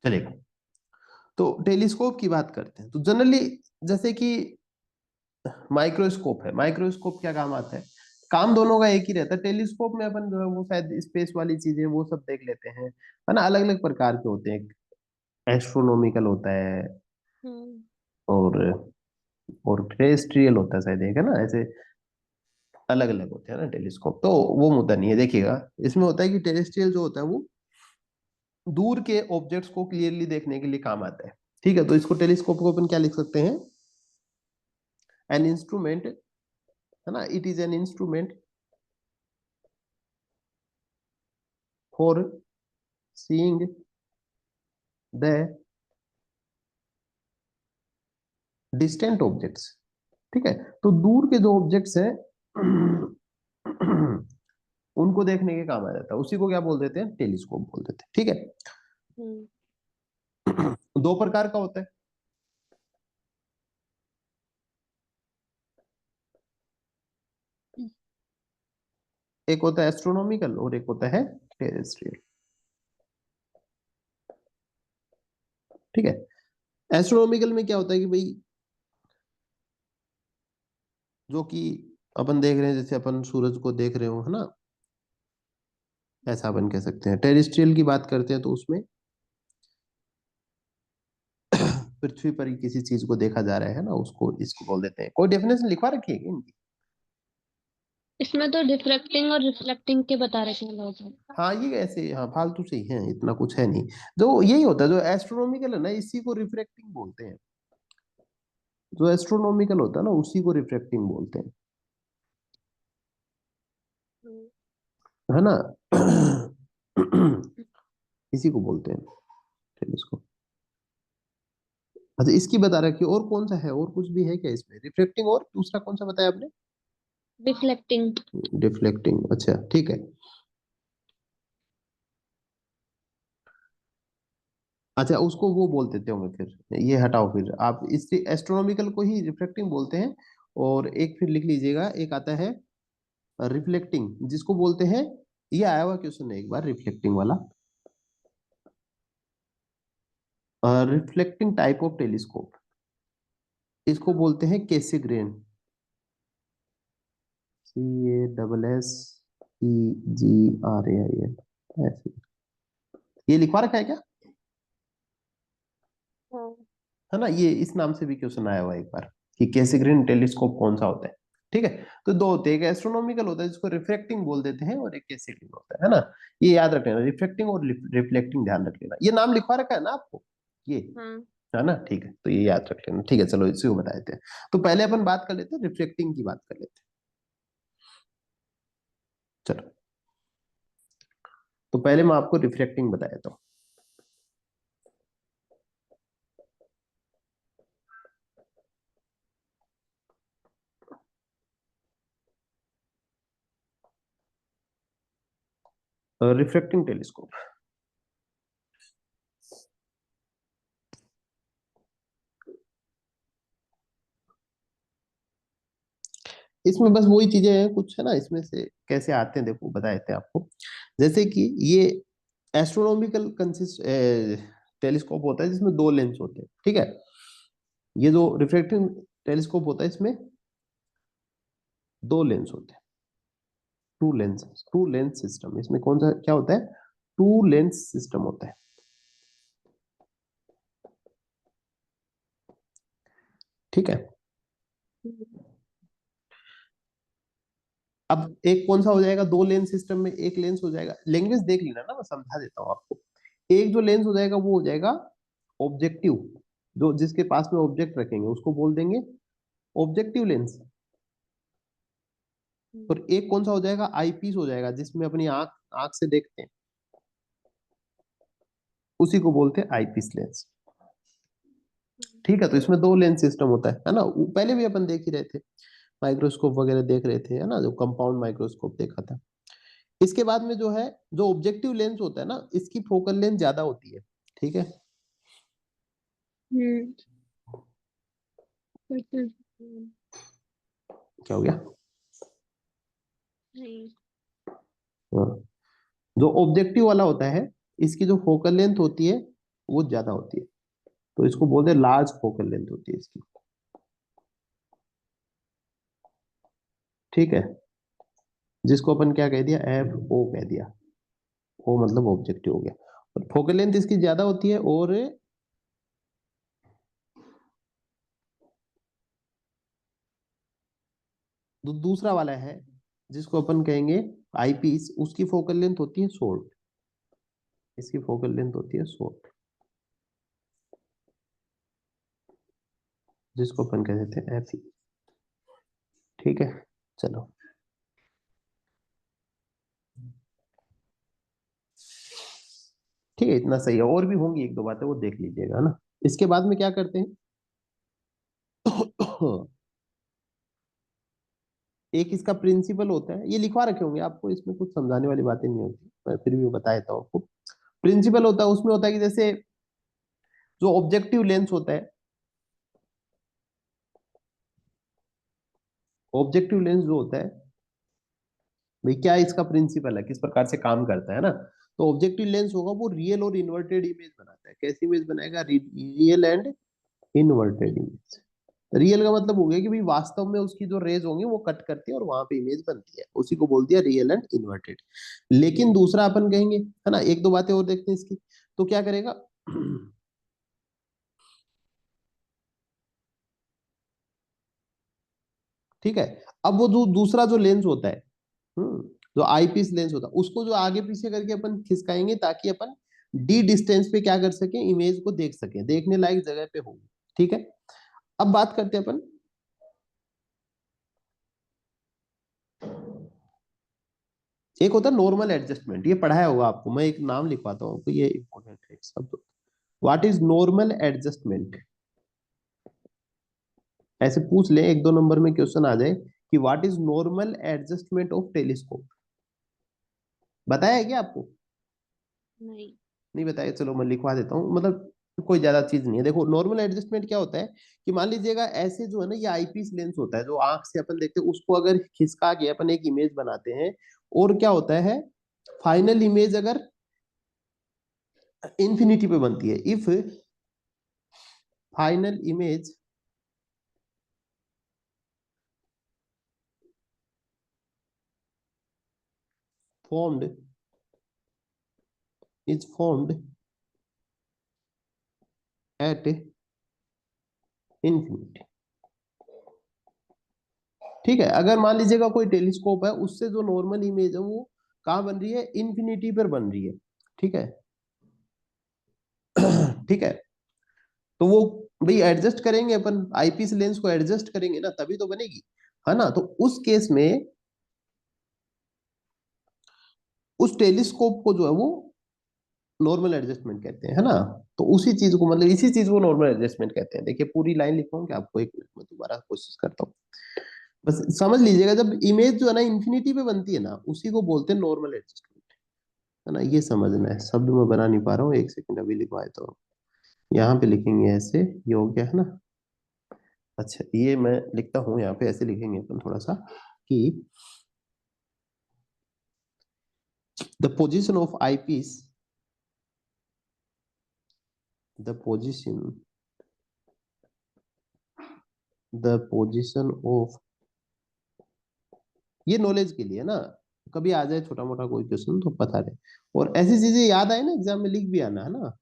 चलेगा। तो टेलीस्कोप की बात करते हैं तो जनरली जैसे कि माइक्रोस्कोप है, माइक्रोस्कोप क्या काम आता है, काम दोनों का एक ही रहता है। टेलीस्कोप में अपन जो है वो शायद स्पेस वाली चीजें वो सब देख लेते हैं, है ना, अलग अलग प्रकार के होते हैं, एस्ट्रोनॉमिकल होता है हम्म। और टेरेस्ट्रियल होता है शायद, एक है ना, ऐसे अलग अलग होते हैं ना टेलीस्कोप। तो वो मुद्दा नहीं है, देखिएगा इसमें होता है कि टेरेस्ट्रियल जो होता है वो दूर के ऑब्जेक्ट्स को क्लियरली देखने के लिए काम आता है। ठीक है, तो इसको टेलीस्कोप को अपन क्या लिख सकते हैं, एन इंस्ट्रूमेंट, है ना, it is an instrument for seeing the distant objects. ठीक है, तो दूर के जो ऑब्जेक्ट्स हैं उनको देखने के काम आ जाता है, उसी को क्या बोल देते हैं, टेलीस्कोप बोल देते हैं। ठीक है, हम्म। दो प्रकार का होता है, एक होता है एस्ट्रोनॉमिकल और एक होता है टेरेस्ट्रियल। ठीक है, एस्ट्रोनॉमिकल में क्या होता है कि भाई जो कि अपन देख रहे हैं, जैसे अपन सूरज को देख रहे हो, है ना, ऐसा अपन कह सकते हैं। टेरेस्ट्रियल की बात करते हैं तो उसमें पृथ्वी पर ही किसी चीज को देखा जा रहा है ना, उसको इसको बोल देते हैं। कोई डेफिनेशन लिखवा रखी है क्या इनकी? इसमें तो डिफ्रैक्टिंग और रिफ्लेक्टिंग के बता रखे हैं लोग। हाँ ये ऐसे, हाँ फालतू से ही है, इतना कुछ है नहीं। जो यही होता है जो एस्ट्रोनॉमिकल है ना, इसी को रिफ्रैक्टिंग बोलते हैं। जो एस्ट्रोनॉमिकल होता है ना उसी को रिफ्रैक्टिंग बोलते हैं, हम्म। है ना। इसी को बोलते हैं टेलीस्कोप। अच्छा इसकी बता रखी है, और कौन सा है, और कुछ भी है क्या इसमें, रिफ्लेक्टिंग और दूसरा कौन सा बताया आपने? रिफ्लेक्टिंग। डिफ्लेक्टिंग, अच्छा ठीक है। अच्छा उसको वो बोल देते होंगे फिर, ये हटाओ, फिर आप इस एस्ट्रोनॉमिकल को ही रिफ्लेक्टिंग बोलते हैं। और एक फिर लिख लीजिएगा, एक आता है रिफ्लेक्टिंग, जिसको बोलते हैं, ये आया हुआ क्वेश्चन है एक बार रिफ्लेक्टिंग वाला, रिफ्लेक्टिंग टाइप ऑफ टेलीस्कोप, इसको बोलते हैं कैसिग्रेन, CASSEGRAIN, ऐसे। ये लिखवा रखा है क्या, हाँ। है ना, ये इस नाम से भी क्वेश्चन आया हुआ है एक बार, कि कैसिग्रेन टेलीस्कोप कौन सा होता है। ठीक है, तो दो होते हैं, एक एस्ट्रोनॉमिकल होता है जिसको रिफ्लेक्टिंग बोल देते हैं, और एक कैसिग्रेन होता है ना। ये याद रख लेना, रिफ्लेक्टिंग और रिफ्लेक्टिंग ध्यान रख लेना, ये नाम लिखवा रखा है ना आपको, ये, हाँ। है ना, ठीक है, तो ये याद रख लेना। ठीक है, चलो इसी को बता देते हैं। तो पहले अपन बात कर लेते हैं, रिफ्लेक्टिंग की बात कर लेते हैं। चलो, तो पहले मैं आपको रिफ्लेक्टिंग बता देता हूँ। रिफ्लेक्टिंग टेलीस्कोप, इसमें बस वही चीजें हैं कुछ, है ना, इसमें से कैसे आते हैं देखो बता देते हैं आपको। जैसे कि ये एस्ट्रोनॉमिकल कंसिस्ट टेलीस्कोप होता है जिसमें दो लेंस होते हैं। ठीक है, ये जो रिफ्लेक्टिंग टेलीस्कोप होता है इसमें दो लेंस होते हैं, टू लेंस सिस्टम। इसमें कौन सा क्या होता है, टू लेंस सिस्टम होता है। ठीक है, अब एक कौन सा हो जाएगा, दो लेंस सिस्टम में एक लेंस हो जाएगा, लैंग्वेज देख लेना ना, मैं समझा देता हूँ आपको। एक जो लेंस हो जाएगा वो हो जाएगा ऑब्जेक्टिव, जो जिसके पास में ऑब्जेक्ट रखेंगे उसको बोल देंगे ऑब्जेक्टिव लेंस। और एक कौन सा हो जाएगा, आईपीस हो जाएगा, जिसमें अपनी आंख आंख से देखते हैं, उसी को बोलते हैं आईपीस लेंस। ठीक है, तो इसमें दो लेंस सिस्टम होता है ना, पहले भी अपन देख ही रहे थे, माइक्रोस्कोप वगैरह देख रहे थे, है ना, जो कंपाउंड माइक्रोस्कोप देखा था। इसके बाद में जो है, जो ऑब्जेक्टिव लेंस होता है ना, इसकी फोकल लेंथ ज्यादा होती है। ठीक है, हम्म। क्या हो गया, नहीं। हाँ। जो ऑब्जेक्टिव वाला होता है, इसकी जो फोकल लेंथ होती है वो ज्यादा होती है, तो इसको बोलते हैं लार्ज फोकल लेंथ होती है इसकी। ठीक है, जिसको अपन क्या कह दिया, एफ ओ कह दिया। ओ मतलब ऑब्जेक्टिव हो गया, और फोकल लेंथ इसकी ज्यादा होती है। और दूसरा वाला है जिसको अपन कहेंगे आईपीस, उसकी फोकल लेंथ होती है शॉर्ट, इसकी फोकल लेंथ होती है शॉर्ट, जिसको अपन कह देते हैं एफ। ठीक है, चलो ठीक है, इतना सही है। और भी होंगी एक दो बातें, वो देख लीजिएगा ना। इसके बाद में क्या करते हैं एक इसका प्रिंसिपल होता है, ये लिखवा रखे होंगे आपको, इसमें कुछ समझाने वाली बातें नहीं होती, मैं फिर भी बता देता हूँ आपको। प्रिंसिपल होता है, उसमें होता है कि जैसे जो ऑब्जेक्टिव लेंस होता है, ऑब्जेक्टिव लेंस जो होता है भाई, क्या इसका प्रिंसिपल है, किस प्रकार से काम करता है ना। तो ऑब्जेक्टिव लेंस होगा वो रियल और इन्वर्टेड इमेज बनाता है। कैसी इमेज बनाएगा, real and inverted image. Real का मतलब हो गया कि भाई वास्तव में उसकी जो रेज होंगी वो कट करती है और वहां पे इमेज बनती है, उसी को बोल दिया रियल एंड इन्वर्टेड। लेकिन दूसरा अपन कहेंगे, है ना, एक दो बातें और देखते हैं इसकी। तो क्या करेगा ठीक है, अब वो जो दूसरा जो लेंस होता है, हम्म जो आईपीस लेंस होता है, उसको जो आगे पीछे करके अपन खिसकाएंगे ताकि अपन डी डिस्टेंस पे क्या कर सके, इमेज को देख सके, देखने लायक जगह पे हो। ठीक है, अब बात करते हैं अपन, एक होता है नॉर्मल एडजस्टमेंट, ये पढ़ाया होगा आपको, मैं एक नाम लिखवाता हूँ आपको, ये इंपॉर्टेंट है सब। व्हाट इज नॉर्मल एडजस्टमेंट, ऐसे पूछ ले, एक दो नंबर में क्वेश्चन आ जाए कि what is normal adjustment of telescope. बताया है क्या आपको, नहीं। नहीं बताया, चलो मैं लिखवा देता हूँ, मतलब कोई ज्यादा चीज नहीं है। देखो नॉर्मल एडजस्टमेंट क्या होता है कि मान लीजिएगा ऐसे जो है ना, ये आईपीस लेंस होता है जो आंख से अपन देखते हैं, उसको अगर खिसका के अपन एक इमेज बनाते हैं, और क्या होता है, फाइनल इमेज अगर इंफिनिटी पे बनती है, if final image formed is formed at infinity। ठीक है, अगर मान लीजिएगा कोई टेलीस्कोप है, उससे जो नॉर्मल इमेज है वो कहाँ बन रही है, इन्फिनिटी पर बन रही है। ठीक है ठीक है, तो वो भाई एडजस्ट करेंगे अपन, आईपीस लेंस को एडजस्ट करेंगे ना, तभी तो बनेगी, है ना। तो उस केस में उस टेलीस्कोप को जो है वो नॉर्मल एडजस्टमेंट कहते हैं, है ना। तो उसी चीज को, मतलब इसी चीज को नॉर्मल एडजस्टमेंट कहते हैं। देखिए पूरी लाइन लिखवाऊंगा आपको, एक मिनट में दोबारा कोशिश करता हूँ, बस समझ लीजिएगा। जब इमेज जो है ना इंफिनिटी पे बनती है ना, उसी को बोलते हैं नॉर्मल एडजस्टमेंट, है ना। ये समझना है, शब्द मैं बना नहीं पा रहा हूँ, एक सेकंड अभी लिखवाए तो यहाँ पे लिखेंगे ऐसे, ये हो गया है ना। अच्छा ये मैं लिखता हूँ यहाँ पे, ऐसे लिखेंगे अपन थोड़ा सा कि the position of eyepiece, the position, the position of, ये नॉलेज के लिए ना, कभी आ जाए छोटा मोटा कोई क्वेश्चन तो पता रहे। और ऐसी चीजें याद आए ना एग्जाम में, लिख भी आना, है ना।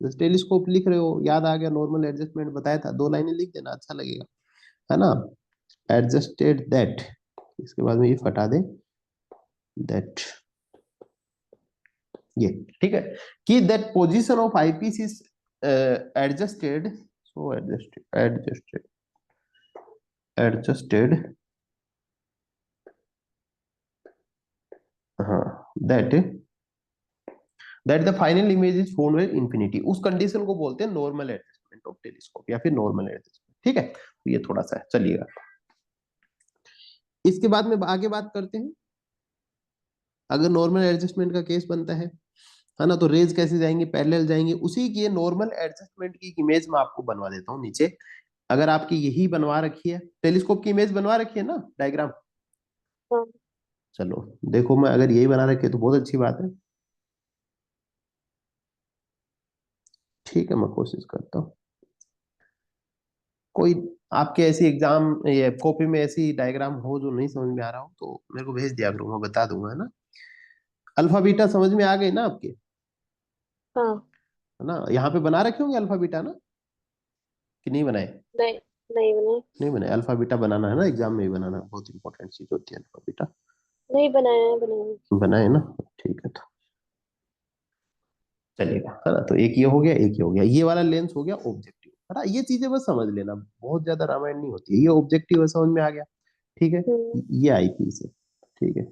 जैसे टेलीस्कोप लिख रहे हो, याद आ गया, नॉर्मल एडजस्टमेंट बताया था, दो लाइनें लिख देना, अच्छा लगेगा, है ना। एडजस्टेड दैट, इसके बाद में ये फटा दे, दैट, ये ठीक है, कि that position of eyepiece is adjusted, so adjusted, adjusted, adjusted, हाँ, that that the final image is found with infinity, उस कंडीशन को बोलते हैं नॉर्मल एडजस्टमेंट ऑफ टेलीस्कोप या फिर नॉर्मल एडजस्टमेंट। ठीक है, तो ये थोड़ा सा है, चलिएगा। इसके बाद में आगे बात करते हैं, अगर नॉर्मल एडजस्टमेंट का केस बनता है ना, तो रेज कैसे जाएंगी, पैरेलल जाएंगी। उसी की नॉर्मल एडजस्टमेंट की इमेज मैं आपको बनवा देता हूँ नीचे। अगर आपकी यही बनवा रखी है, टेलीस्कोप की इमेज बनवा रखी है ना, डायग्राम, हाँ। चलो देखो, मैं अगर यही बना रखी है तो बहुत अच्छी बात है। ठीक है, मैं कोशिश करता हूँ। कोई आपके ऐसी एग्जाम ये कॉपी में ऐसी डायग्राम हो जो नहीं समझ में आ रहा हो तो मेरे को भेज दिया करो, मैं बता दूंगा, है ना। अल्फा बीटा समझ में आ गई ना आपके, हाँ। है ना। यहाँ पे बना रखे होंगे अल्फा बीटा ना, कि नहीं बनाए। नहीं, नहीं बने। नहीं बनाए, अल्फा बीटा बनाना है ना, एग्जाम में ही बनाना, बहुत इंपॉर्टेंट चीज होती है अल्फा बीटा। नहीं बनाया है, बनाया बनाए ना, ठीक है, तो चलेगा, है ना। तो एक ये हो गया, एक ये हो गया, ये वाला लेंस हो गया ऑब्जेक्टिव, है ना। ये चीजें बस समझ लेना, बहुत ज्यादा रामायण नहीं होती है। ये ऑब्जेक्टिव है, समझ में आ गया, ठीक है। है। ये आई पीस है, ठीक है।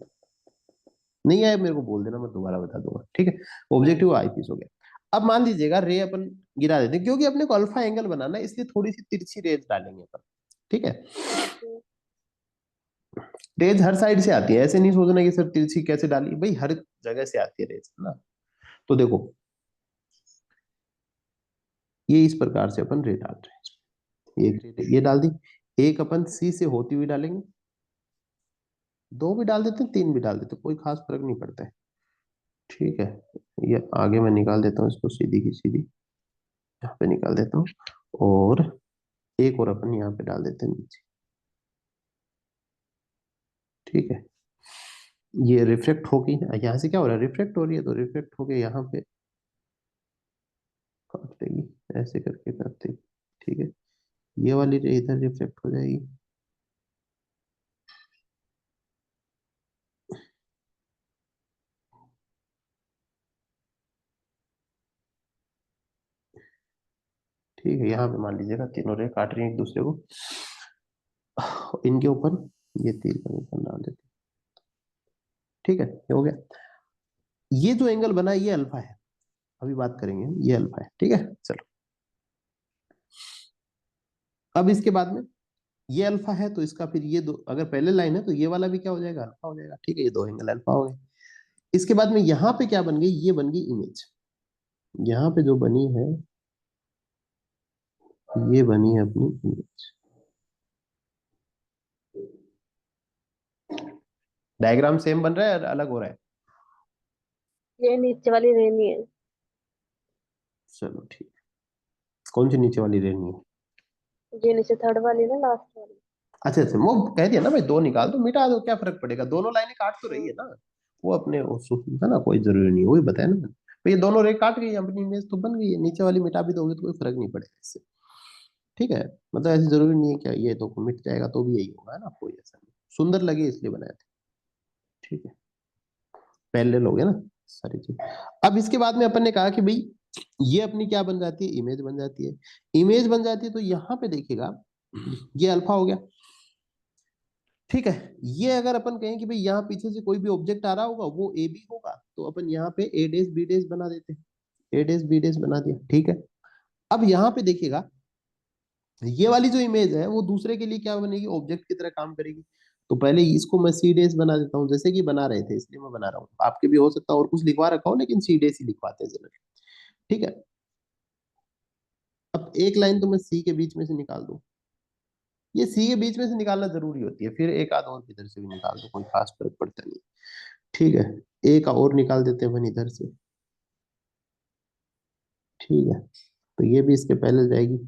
नहीं आया मेरे को बोल देना, मैं दोबारा बता दूंगा, ठीक है। ऑब्जेक्टिव आई पीस हो गया। अब मान लीजिएगा रे अपन गिरा देते हैं, क्योंकि अपने को अल्फा एंगल बनाना है, इसलिए थोड़ी सी तिरछी रेज डालेंगे अपन, ठीक है। हम्म। रेज हर साइड से आती है, ऐसे नहीं सोचना कि सर तिरछी कैसे डाली, भाई हर जगह से आती है रेज, है ना। तो देखो, ये इस प्रकार से अपन रे डाल रहे हैं, एक रे ये डाल दी, एक अपन सी से होती हुई डालेंगे, दो भी डाल देते हैं, तीन भी डाल देते हैं, कोई खास फर्क नहीं पड़ता है, ठीक है। ये आगे मैं निकाल देता हूँ इसको, सीधी की सीधी यहाँ पे निकाल देता हूँ, और एक और अपन यहाँ पे डाल देते हैं नीचे, ठीक है। ये रिफ्लेक्ट होगी, यहाँ से क्या हो रहा है, रिफ्लेक्ट हो रही है, तो रिफ्लेक्ट होके यहाँ पे काट देगी, ऐसे करके काट देगी, ठीक है। ये वाली रे इधर रिफ्लेक्ट हो जाएगी, ठीक है। यहाँ पे मान लीजिएगा तीनों रे काट रही है एक दूसरे को, इनके ऊपर ये तीर का निशान डाल देते हैं, ठीक है, ये हो गया। ये जो एंगल बना ये अल्फा है, अभी बात करेंगे हम, ये अल्फा है, ठीक है। चलो, अब इसके बाद में ये अल्फा है, तो इसका फिर ये दो, अगर पहले लाइन है तो ये वाला भी क्या हो जाएगा, अल्फा हो जाएगा, ठीक है। ये दो एंगल अल्फा हो गए। इसके बाद में यहाँ पे क्या बन गई, ये बन गई इमेज, यहाँ पे जो बनी है ये बनी है अपनी इमेज। डायग्राम सेम बन रहा है, अलग हो रहा है। ये नीचे वाली रेनी है। चलो ठीक है, कौन सी नीचे वाली रहनी है। ये नीचे थर्ड वाली ना, लास्ट वाली। अच्छा अच्छा, वो कह दिया ना भाई, दो निकाल दो, मिटा दो, क्या फर्क पड़ेगा, दोनों लाइनें काट तो रही हम्म। है ना। वो अपने है ना, कोई जरूरी नहीं है, वही बताया ना मैंने। तो ये दोनों रे काट गई, अपनी इमेज तो बन गई है, नीचे वाली मिटा भी दोगे तो कोई फर्क नहीं पड़ेगा इससे, ठीक है। मतलब ऐसे जरूरी नहीं है क्या ये तो मिट जाएगा तो भी यही होगा, है ना, कोई ऐसा नहीं, सुंदर लगे इसलिए बनाया था, ठीक है। पैरेलल हो गया ना सारी चीज। अब इसके बाद में अपन ने कहा कि भाई ये अपनी क्या बन जाती है, इमेज बन जाती है। इमेज बन जाती है तो यहाँ पे देखिएगा, ये अल्फा हो गया, ठीक है। ये अगर अपन कहें कि भाई यहाँ पीछे से कोई भी ऑब्जेक्ट आ रहा होगा वो ए बी होगा, तो अपन यहाँ पे ए डेस बी डेस बना देते हैं, ए डेस बी डेस बना दिया, ठीक है। अब यहाँ पे देखिएगा, ये वाली जो इमेज है वो दूसरे के लिए क्या बनेगी, ऑब्जेक्ट की तरह काम करेगी। तो पहले इसको मैं सी डेस बना देता हूँ, जैसे कि बना रहे थे इसलिए मैं बना रहा हूँ, आपके भी हो सकता है और कुछ लिखवा रखा हो, लेकिन सी डेस ही लिखवाते हैं जनरली, ठीक है। अब एक लाइन तो मैं सी के बीच में से निकाल दूं, ये सी के बीच में से निकालना जरूरी होती है, फिर एक आध और इधर से भी निकाल दो, कोई खास फर्क पड़ता नहीं, ठीक है। एक और निकाल देते हैं अपन इधर से, ठीक है। तो ये भी इसके पहले जाएगी,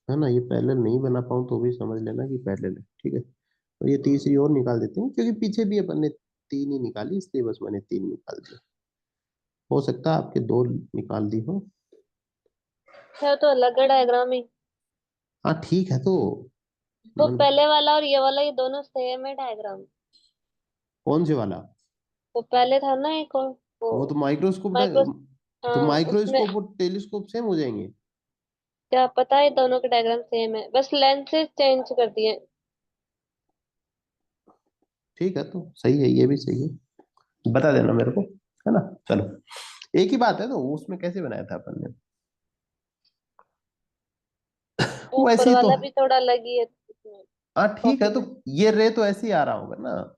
है ना। ये पहले नहीं बना पाऊँ तो भी समझ लेना कि पहले है, ठीक है। तो ये तीसरी और निकाल देते हैं, क्योंकि पीछे भी अपन ने तीन ही निकाली, इसलिए बस मैंने तीन निकाल दिया, हो सकता है आपके दो निकाल दी हो। है तो अलग है डायग्राम ही। हाँ ठीक है, तो वो मन, पहले वाला और ये वाला, ये दोनों सेम है डायग्राम। कौन से वाला, वो पहले था ना एक और, वो वो तो माइक्रोस्कोप, माइक्रो। तो हाँ उसमें, माइक्रोस्कोप और टेलीस्कोप सेम हो जाएंगे। क्या पता है, दोनों के डायग्राम सेम है, बस लेंसेज चेंज कर दिए। ठीक है, तो सही है, ये भी सही है, बता देना मेरे को, है ना। चलो, एक ही बात है, तो उसमें कैसे बनाया था अपन ने, वो ऊपर ऐसे ही तो वाला है। भी थोड़ा अलग ही है इसमें, हाँ ठीक है, कॉपी तो में। ये रे तो ऐसे ही आ रहा होगा ना,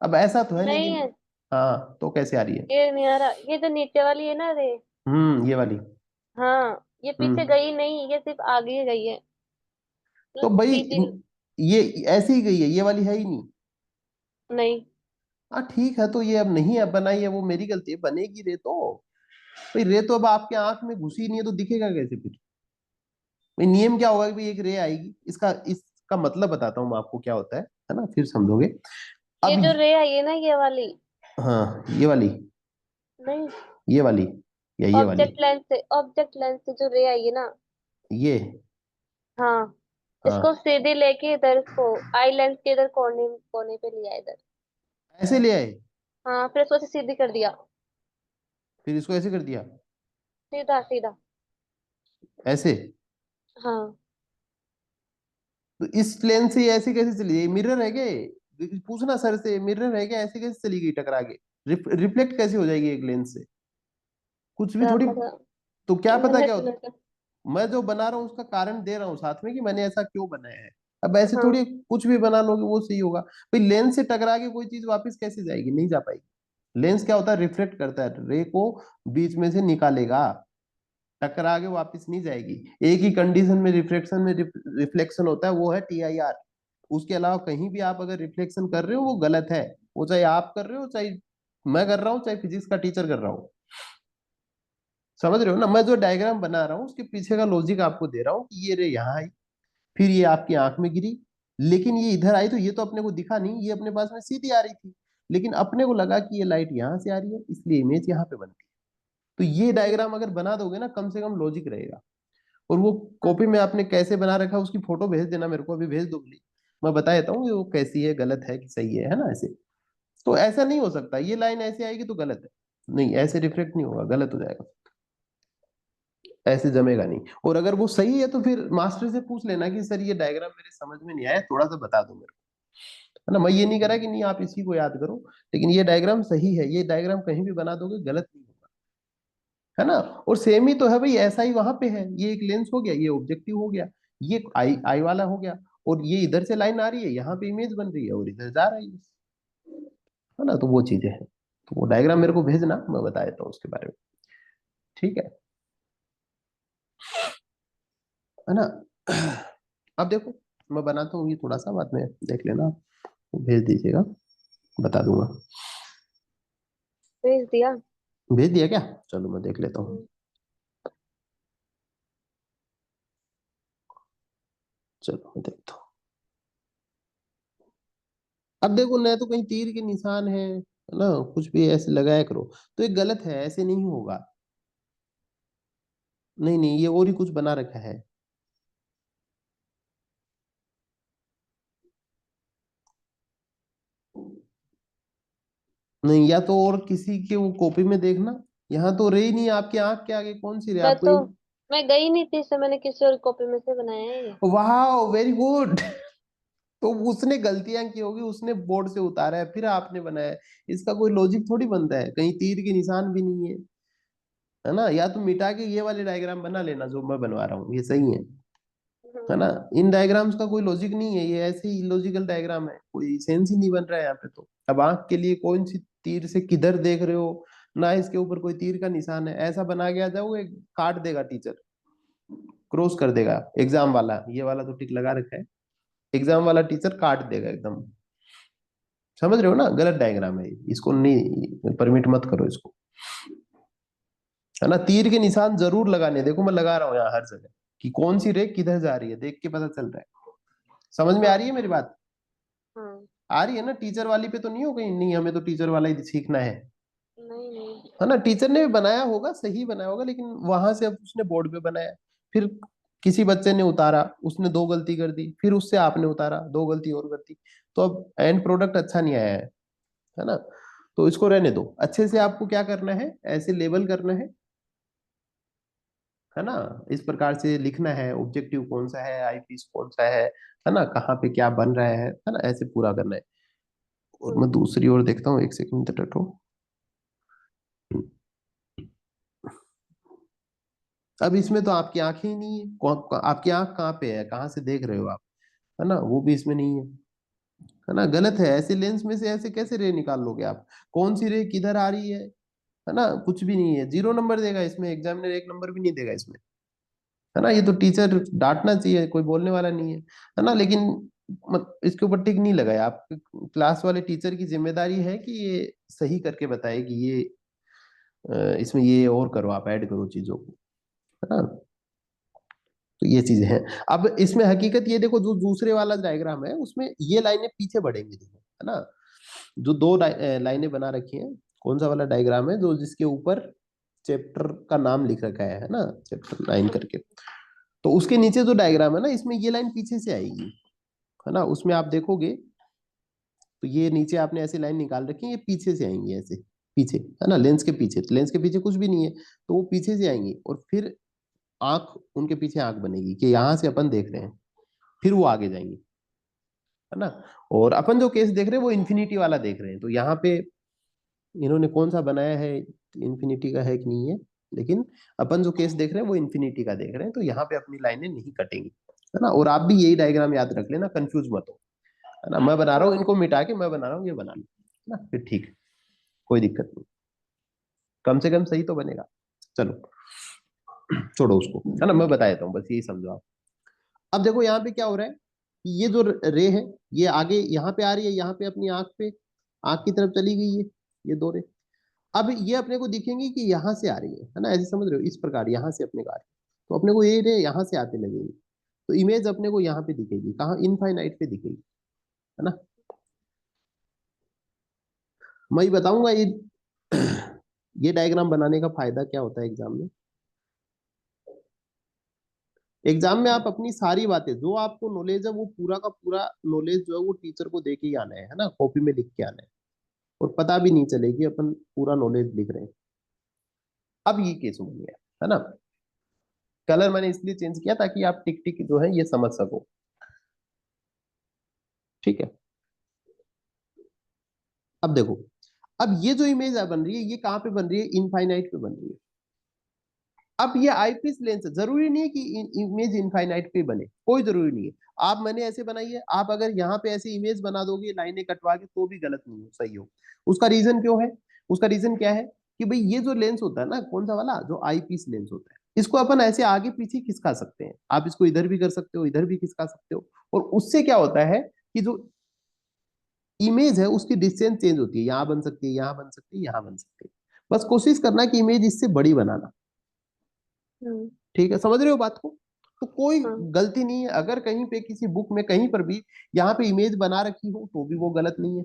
अब ऐसा तो है नहीं नहीं है, कि, हाँ तो कैसे आ रही है। ये नहीं आ रहा, ये जो नीचे वाली है ना रे। ये वाली, हाँ, ये पीछे हम्म गई नहीं, ये सिर्फ आगे ही गई है। तो मतलब भाई सीधी। ये ऐसी ही गई है, ये वाली है ही नहीं। नहीं। हाँ ठीक है, तो ये अब नहीं अब बनाई है, वो मेरी गलती है, बनेगी रे तो, भाई रे तो अब आपके आंख में घुसी नहीं है तो दिखेगा कैसे फिर? भाई नियम क्या होगा कि भाई एक रे आएगी, इसका मतलब बताता हूँ मैं आपको क्या होता है ना, फिर समझोगे। ये अब जो रे आई है ना, ये वाली। हाँ ये वाली, नहीं, ये वाली या ये वाली? ऑब्जेक्ट लेंस से जो रे आई है ना। ये, हाँ, इसको हाँ सीधे लेके इधर इसको आई लेंस के इधर कोने कोने पे लिया इधर। ऐसे ले आए, हाँ, फिर इसको ऐसे सीधी कर दिया। फिर इसको ऐसे कर दिया, सीधा सीधा। ऐसे। हाँ। तो इस प्लेन से ये ऐसे कैसे चली, ये मिरर है क्या ये? पूछना सर से, मिरर है क्या, ऐसे कैसे चली गई टकरा के? रिफ्लेक्ट कैसे हो जाएगी एक लेंस से? कुछ भी क्या थोड़ी। पता। तो क्या पता मैंने क्या सुना होता? था। मैं जो बना रहा हूँ उसका कारण दे रहा हूँ साथ में कि मैंने ऐसा क्यों बनाया है। अब ऐसे हाँ। थोड़ी कुछ भी बना लोगे वो सही होगा? भाई लेंस से टकरा के कोई चीज वापस कैसे जाएगी, नहीं जा पाएगी। लेंस क्या होता है, रिफ्लेक्ट करता है, रे को बीच में से निकालेगा, टकरा के वापस नहीं जाएगी। एक ही कंडीशन में रिफ्लेक्शन में रिफ्लेक्शन होता है, वो है TIR। उसके अलावा कहीं भी आप अगर रिफ्लेक्शन कर रहे हो वो गलत है। वो चाहे आप कर रहे हो, चाहे मैं कर रहा हूँ, चाहे फिजिक्स का टीचर कर रहा हूँ। समझ रहे हो ना, मैं जो डायग्राम बना रहा हूँ उसके पीछे का लॉजिक आपको दे रहा हूँ कि ये रे यहाँ आई, फिर ये आपकी आंख में गिरी, लेकिन ये इधर आई तो ये तो अपने को दिखा नहीं, ये अपने पास में सीधी आ रही थी, लेकिन अपने को लगा कि ये लाइट यहाँ से आ रही है इसलिए इमेज यहाँ पे बनती है। तो ये डायग्राम अगर बना दोगे ना, कम से कम लॉजिक रहेगा। और वो हाँ। कॉपी में आपने कैसे बना रखा है उसकी फोटो भेज देना मेरे को, अभी भेज दो प्लीज। मैं बता देता हूँ कि वो कैसी है, गलत है कि सही है ना ऐसे। तो ऐसा नहीं हो सकता, ये लाइन ऐसे आएगी तो गलत है, नहीं ऐसे रिफ्लेक्ट नहीं होगा, गलत हो जाएगा, ऐसे जमेगा नहीं। और अगर वो सही है तो फिर मास्टर से पूछ लेना कि सर ये डायग्राम मेरे समझ में नहीं आया, थोड़ा सा बता दो मेरे को, है ना। मैं ये नहीं करा कि नहीं आप इसी को याद करो, लेकिन ये डायग्राम सही है, ये डायग्राम कहीं भी बना दोगे गलत नहीं होगा, है ना। और सेम ही तो है भाई, ऐसा ही वहां पे है, ये एक लेंस हो गया, ये ऑब्जेक्टिव हो गया, ये आई आई वाला हो गया, और ये इधर से लाइन आ रही है, यहाँ पे इमेज बन रही है और इधर जा रही है ना। तो वो चीजें हैं, तो वो डायग्राम मेरे को भेजना, मैं बता देता हूँ उसके बारे में। ठीक है ना। अब देखो, मैं बनाता हूँ ये थोड़ा सा, बाद में देख लेना, भेज दीजिएगा, बता दूंगा। भेज दिया। भेज दिया क्या? चलो मैं देख लेता हूँ। हम्म। चलो मैं देखता हूँ। अब देखो ना, तो कहीं तीर के निशान है ना, कुछ भी ऐसे लगाया करो, तो ये गलत है, ऐसे नहीं होगा। नहीं नहीं, ये और ही कुछ बना रखा है। नहीं, या तो और किसी के वो कॉपी में देखना, यहाँ तो रे ही नहीं, आपकी आंख के आगे कौन सी रे मैं आपको तो मैं गई नहीं थी, इससे मैंने किसी और कॉपी में से बनाया है ये। वाह, वेरी गुड। तो उसने गलतियां की होगी, उसने बोर्ड से उतारा है फिर आपने बनाया है। इसका कोई लॉजिक थोड़ी बनता है, कहीं तीर के निशान भी नहीं है ना। या तो मिटा के ये वाले डायग्राम बना लेना जो मैं बनवा रहा हूँ, ये सही है ना। इन डायग्राम्स का कोई लॉजिक नहीं है, ये ऐसे ही इलॉजिकल डायग्राम है, कोई सेंस ही नहीं बन रहा है यहाँ पे। तो अब आंख के लिए कौन सी तीर से किधर देख रहे हो, ना इसके ऊपर कोई तीर का निशान है, ऐसा बना के आ जाओगे, काट देगा टीचर, क्रॉस कर देगा एग्जाम वाला, ये वाला तो टिक लगा रखा है, एग्जाम वाला टीचर काट देगा एकदम। समझ रहे हो ना, गलत डायग्राम है, इसको नहीं, परमिट मत करो इसको, है ना। तीर के निशान जरूर लगाने, देखो मैं लगा रहा हूँ यहाँ हर जगह, कि कौन सी रेख किधर जा रही है देख के पता चल रहा है। समझ में आ रही हाँ। है मेरी बात? हाँ। आ रही है ना, टीचर वाली पे तो नहीं हो गई, नहीं हमें तो टीचर वाला ही सीखना नहीं नहीं। है ना। टीचर ने भी बनाया होगा, सही बनाया होगा, लेकिन वहां से अब उसने बोर्ड पे बनाया, फिर किसी बच्चे ने उतारा, उसने दो गलती कर दी, फिर उससे आपने उतारा, दो गलती और कर दी, तो अब एंड प्रोडक्ट अच्छा नहीं आया है ना। तो इसको रहने दो, अच्छे से आपको क्या करना है, ऐसे लेबल करना है ना। इस प्रकार से लिखना है, ऑब्जेक्टिव कौन सा है, आईपीस कौन सा है ना, कहाँ पे क्या बन रहा है ना, ऐसे पूरा करना है। और मैं हम्म। दूसरी ओर देखता हूँ, एक सेकंड टटो। अब इसमें तो आपकी आंखें ही नहीं है, आपकी आंख कहाँ पे है, कहाँ से देख रहे हो आप, है ना, वो भी इसमें नहीं है ना। गलत है, ऐसे लेंस में से ऐसे कैसे रे निकाल लोगे आप? कौन सी रे किधर आ रही है ना, कुछ भी नहीं है, 0 नंबर देगा इसमें, एग्जामिनर 1 नंबर भी नहीं देगा इसमें, है ना। ये तो टीचर डांटना चाहिए, कोई बोलने वाला नहीं है ना, लेकिन इसके ऊपर टिक नहीं लगाया आप। क्लास वाले टीचर की जिम्मेदारी है कि ये सही करके बताए कि ये इसमें ये और करो, आप ऐड करो चीजों को, है ना। तो ये चीजें हैं। अब इसमें हकीकत ये देखो, जो दूसरे वाला डायग्राम है उसमें ये लाइनें पीछे बढ़ेंगी, देखो, है ना। जो दो लाइनें बना रखी हैं, कौन सा वाला डायग्राम है जो जिसके ऊपर चैप्टर का नाम लिख रखा है ना, चैप्टर 9 करके। तो उसके नीचे जो डायग्राम है ना, इसमें ये लाइन पीछे से आएगी, है ना। उसमें आप देखोगे तो ये नीचे आपने ऐसी लाइन निकाल रखी है, ये पीछे से आएंगी ऐसे, पीछे, है ना, लेंस के पीछे। लेंस के पीछे कुछ भी नहीं है, तो वो पीछे से आएंगी, और फिर आंख, उनके पीछे आंख बनेगी कि यहां से अपन देख रहे हैं, फिर वो आगे जाएंगी, है ना। और अपन जो केस देख रहे हैं वो इन्फिनिटी वाला देख रहे हैं, तो यहाँ पे इन्होंने कौन सा बनाया है, इन्फिनिटी का है कि नहीं है, लेकिन अपन जो केस देख रहे हैं वो इन्फिनिटी का देख रहे हैं, तो यहाँ पे अपनी लाइनें नहीं कटेंगी, है ना। और आप भी यही डायग्राम याद रख लेना, कंफ्यूज मत हो, है ना। मैं बना रहा हूँ, हाँ। इनको मिटा के मैं बना रहा हूँ, ये बना लो, है ना, फिर ठीक है, कोई दिक्कत नहीं, कम से कम सही तो बनेगा। चलो छोड़ो उसको, है ना, मैं बता देता हूँ, बस यही समझो आप। अब देखो यहाँ पे क्या हो रहा है कि ये जो रे है, ये आगे यहाँ पे आ रही है, यहाँ पे अपनी आंख पे, आंख की तरफ चली गई है, ये दो रे। अब ये अपने को दिखेंगी कि यहाँ से आ रही है ना, ऐसे समझ रहे हो, इस प्रकार यहाँ से अपने को आ रही है, तो अपने को ये रे यहाँ से आते लगेगी, तो इमेज अपने को यहाँ पे दिखेगी, कहाँ, इनफाइनाइट पे दिखेगी, है ना। मैं ये बताऊंगा ये ये डायग्राम बनाने का फायदा क्या होता है एग्जाम में। एग्जाम में आप अपनी सारी बातें, जो आपको नॉलेज है, वो पूरा का पूरा नॉलेज जो है वो टीचर को दे के ही आना है ना, कॉपी में लिख के आना है, और पता भी नहीं चलेगी अपन पूरा नॉलेज लिख रहे हैं। अब ये केस हो गया है ना। कलर मैंने इसलिए चेंज किया ताकि आप टिक टिक जो है ये समझ सको, ठीक है। अब देखो, अब ये जो इमेज बन रही है, ये कहाँ पे बन रही है, इनफाइनाइट पे बन रही है। अब ये आईपीस लेंस है, जरूरी नहीं है कि इमेज इनफाइनाइट पे बने, कोई जरूरी नहीं है। आप, मैंने ऐसे बनाई है, आप अगर यहाँ पे ऐसे इमेज बना दोगे लाइनें कटवा के, तो भी गलत नहीं हो, सही हो। उसका रीजन क्यों है, उसका रीजन क्या है कि भाई ये जो लेंस होता है ना, कौन सा वाला, जो आईपीस लेंस होता है, इसको अपन ऐसे आगे पीछे खिसका सकते हैं, आप इसको इधर भी कर सकते हो, इधर भी खिसका सकते हो, और उससे क्या होता है कि जो इमेज है उसकी डिस्टेंस चेंज होती है, यहाँ बन सकती है, यहाँ बन सकती है, यहाँ बन सकती है। बस कोशिश करना कि इमेज इससे बड़ी बनाना, हम्म। ठीक है, समझ रहे हो बात को। तो कोई हाँ। गलती नहीं है, अगर कहीं पे किसी बुक में कहीं पर भी यहाँ पे इमेज बना रखी हो तो भी वो गलत नहीं है,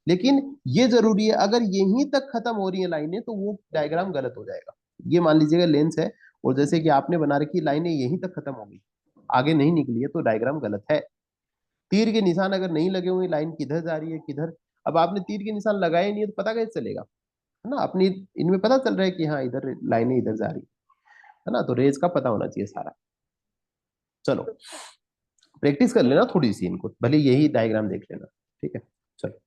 लेकिन ये जरूरी है, अगर यहीं तक खत्म हो रही है लाइनें तो वो डायग्राम गलत हो जाएगा। ये मान लीजिएगा लेंस है, और जैसे कि आपने बना रखी लाइनें यहीं तक खत्म हो गई, आगे नहीं निकली है, तो डायग्राम गलत है। तीर के निशान अगर नहीं लगे हुए, लाइन किधर जा रही है किधर, अब आपने तीर के निशान लगाए नहीं है तो पता कैसे चलेगा, है ना। अपनी इनमें पता चल रहा है कि हाँ इधर लाइनें इधर जा रही है ना, तो रेज का पता होना चाहिए सारा। चलो प्रैक्टिस कर लेना थोड़ी सी इनको, भले यही डायग्राम देख लेना, ठीक है। चलो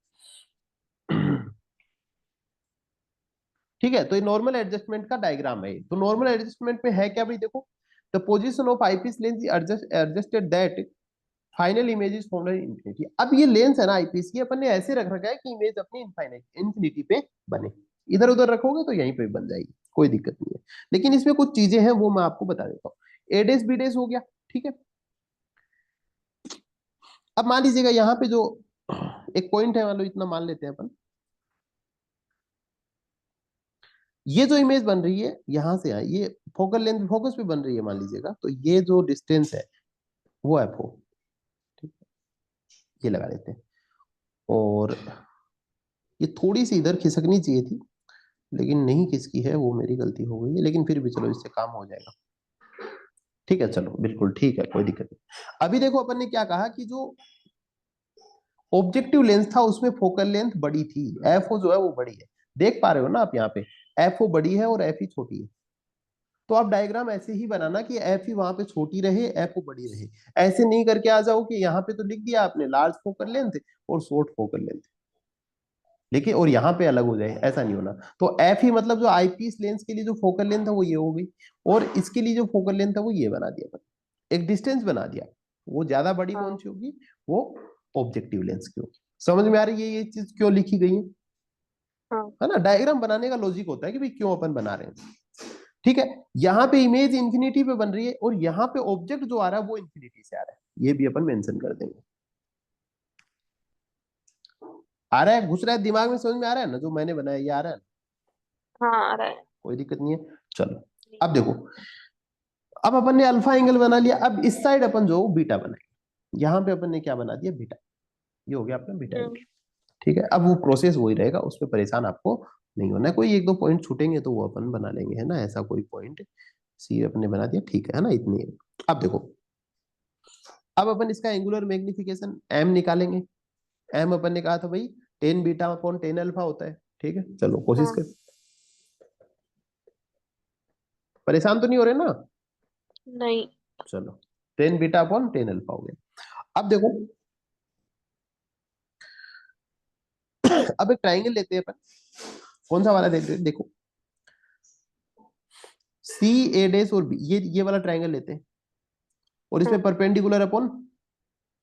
ठीक है, तो ये नॉर्मल एडजस्टमेंट का डायग्राम है। तो नॉर्मल एडजस्टमेंट में है क्या भाई, देखो, the position of eyepiece lens adjusted that final image is found in infinity. अब ये लेंस है ना आईपीस, ये अपन ने ऐसे रख रखा है कि इमेज अपनी इनफाइनाइट इंफिनिटी पे बने, इधर उधर रखोगे तो यहीं पे बन जाएगी, कोई दिक्कत नहीं है। लेकिन इसमें कुछ चीजें हैं, वो मैं आपको बता देता हूँ। ए डेस बी डेस हो गया, ठीक है। अब मान लीजिएगा यहाँ पे जो एक पॉइंट है, मान लो इतना मान लेते हैं अपन, ये जो इमेज बन रही है यहां से है, ये फोकल लेंथ फोकस पे बन रही है, मान लीजिएगा, तो ये जो डिस्टेंस है वो एफ ओ, ठीक है, ये लगा लेते हैं। और ये थोड़ी सी इधर खिसकनी चाहिए थी, लेकिन नहीं खिसकी है, वो मेरी गलती हो गई है, लेकिन फिर भी चलो इससे काम हो जाएगा, ठीक है, चलो बिल्कुल ठीक है, कोई दिक्कत नहीं। अभी देखो अपन ने क्या कहा कि जो ऑब्जेक्टिव लेंस था उसमें फोकल लेंथ बड़ी थी, एफ ओ जो है वो बड़ी है, देख पा रहे हो ना आप यहाँ पे, एफ ओ बड़ी है और एफ ई छोटी है। तो आप डायग्राम ऐसे ही बनाना कि एफ ही वहां पे छोटी रहे, एफ वो बड़ी रहे। ऐसे नहीं करके आ जाओ कि यहाँ पे तो लिख दिया आपने लार्ज फोकल लेंथ और शॉर्ट फोकल लेंथ, लेकिन और यहाँ पे अलग हो जाए, ऐसा नहीं होना। तो एफ ही मतलब जो आईपीस लेंस के लिए जो फोकल लेंथ है वो ये हो गई, और इसके लिए जो फोकल लेंथ है वो ये बना दिया अपन, एक डिस्टेंस बना दिया। वो ज्यादा बड़ी कौन हाँ। सी होगी, वो ऑब्जेक्टिव लेंस की होगी। समझ में आ रही है ये चीज क्यों लिखी गई हाँ। है ना। डायग्राम बनाने का लॉजिक होता है कि भाई क्यों अपन बना रहे हैं, ठीक है। यहाँ पे इमेज इंफिनिटी पे बन रही है, और यहाँ पे ऑब्जेक्ट जो आ रहा है वो इंफिनिटी से आ रहा है, ये भी अपन मेंशन कर देंगे। आ रहा है, घुस रहा है दिमाग में, समझ में आ रहा है ना, जो मैंने बनाया ये आ रहा है ना? हाँ आ रहा है। कोई दिक्कत नहीं है। चलो अब देखो, अब अपन ने अल्फा एंगल बना लिया, अब इस साइड अपन जो बीटा बनाएंगे, यहाँ पे अपन ने क्या बना दिया, बीटा। ये हो गया अपना बीटा एंगल। हम्म। ठीक है, अब वो प्रोसेस वही रहेगा, उसमें परेशान आपको नहीं होना है। कोई एक दो पॉइंट छूटेंगे तो वो अपन बना लेंगे, है ना, ऐसा कोई पॉइंट सी अपने बना दिया, ठीक है ना, इतनी है। अब देखो, अब अपन इसका एंगुलर मैग्निफिकेशन एम निकालेंगे। एम अपन ने कहा था भाई 10 बीटा अपॉन 10 अल्फा होता है। ठीक है, चलो कोशिश हाँ। कर, परेशान तो नहीं हो रहे ना। नहीं। चलो 10 बीटा अपॉन 10 अल्फा हो गया। अब देखो, अब एक ट्राइंगल लेते हैं अपन। कौन सा वाला देखते हैं, देखो, सी ए डेस और बी, ये वाला ट्राइंगल लेते हैं, और इसमें हाँ। Perpendicular upon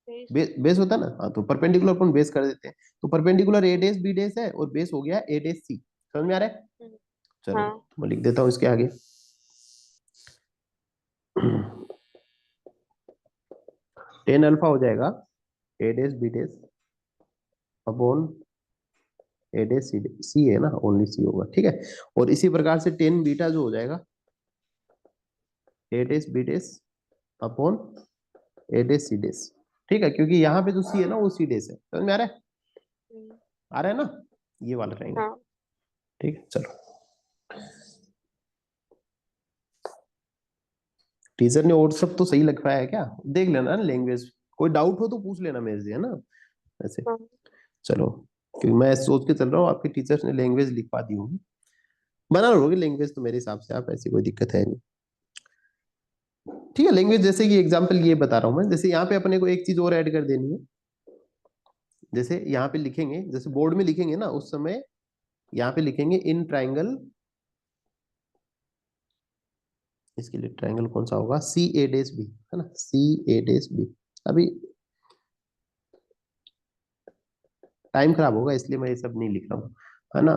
base. बेस होता है ना, हाँ, तो परपेंडिकुलर अपॉन बेस कर देते हैं। तो परपेंडिकुलर ए डेस बी डेस है, और बेस हो गया ए डेस सी। समझ में आ रहा है। हम्म, चलो हाँ। तो मैं लिख देता हूँ इसके आगे। 10 अल्फा हो जाएगा ए dash B dash upon A डेस सी डेस, सी है ना, ओनली सी होगा, ठीक है। और इसी प्रकार से 10 बीटा जो हो जाएगा ए dash B dash upon A डेस सी डेस। ठीक है, क्योंकि यहाँ पे जो सी है ना वो सी डेस है। समझ में आ रहा है, हम्म, आ रहा है ना, ये वाला ट्राइंगल। हाँ। ठीक है, चलो। टीचर ने और सब तो सही लिखवाया है क्या, देख लेना लैंग्वेज, कोई डाउट हो तो पूछ लेना मेरे से, है ना, ऐसे। हाँ। चलो, क्योंकि मैं सोच के चल रहा हूँ आपके टीचर्स ने लैंग्वेज लिखवा दी होगी, बना लोगे लैंग्वेज तो मेरे हिसाब से आप, ऐसी कोई दिक्कत है नहीं। ठीक है, लैंग्वेज जैसे कि एग्जांपल ये बता रहा हूँ मैं, जैसे यहाँ पे अपने को एक चीज और ऐड कर देनी है। जैसे यहाँ पे लिखेंगे, जैसे बोर्ड में लिखेंगे ना उस समय, यहाँ पे लिखेंगे इन ट्राइंगल, इसके लिए ट्राइंगल कौन सा होगा, सी ए डेस बी, है ना, सी ए डेस बी। अभी टाइम खराब होगा इसलिए मैं ये सब नहीं लिख रहा हूँ, है ना।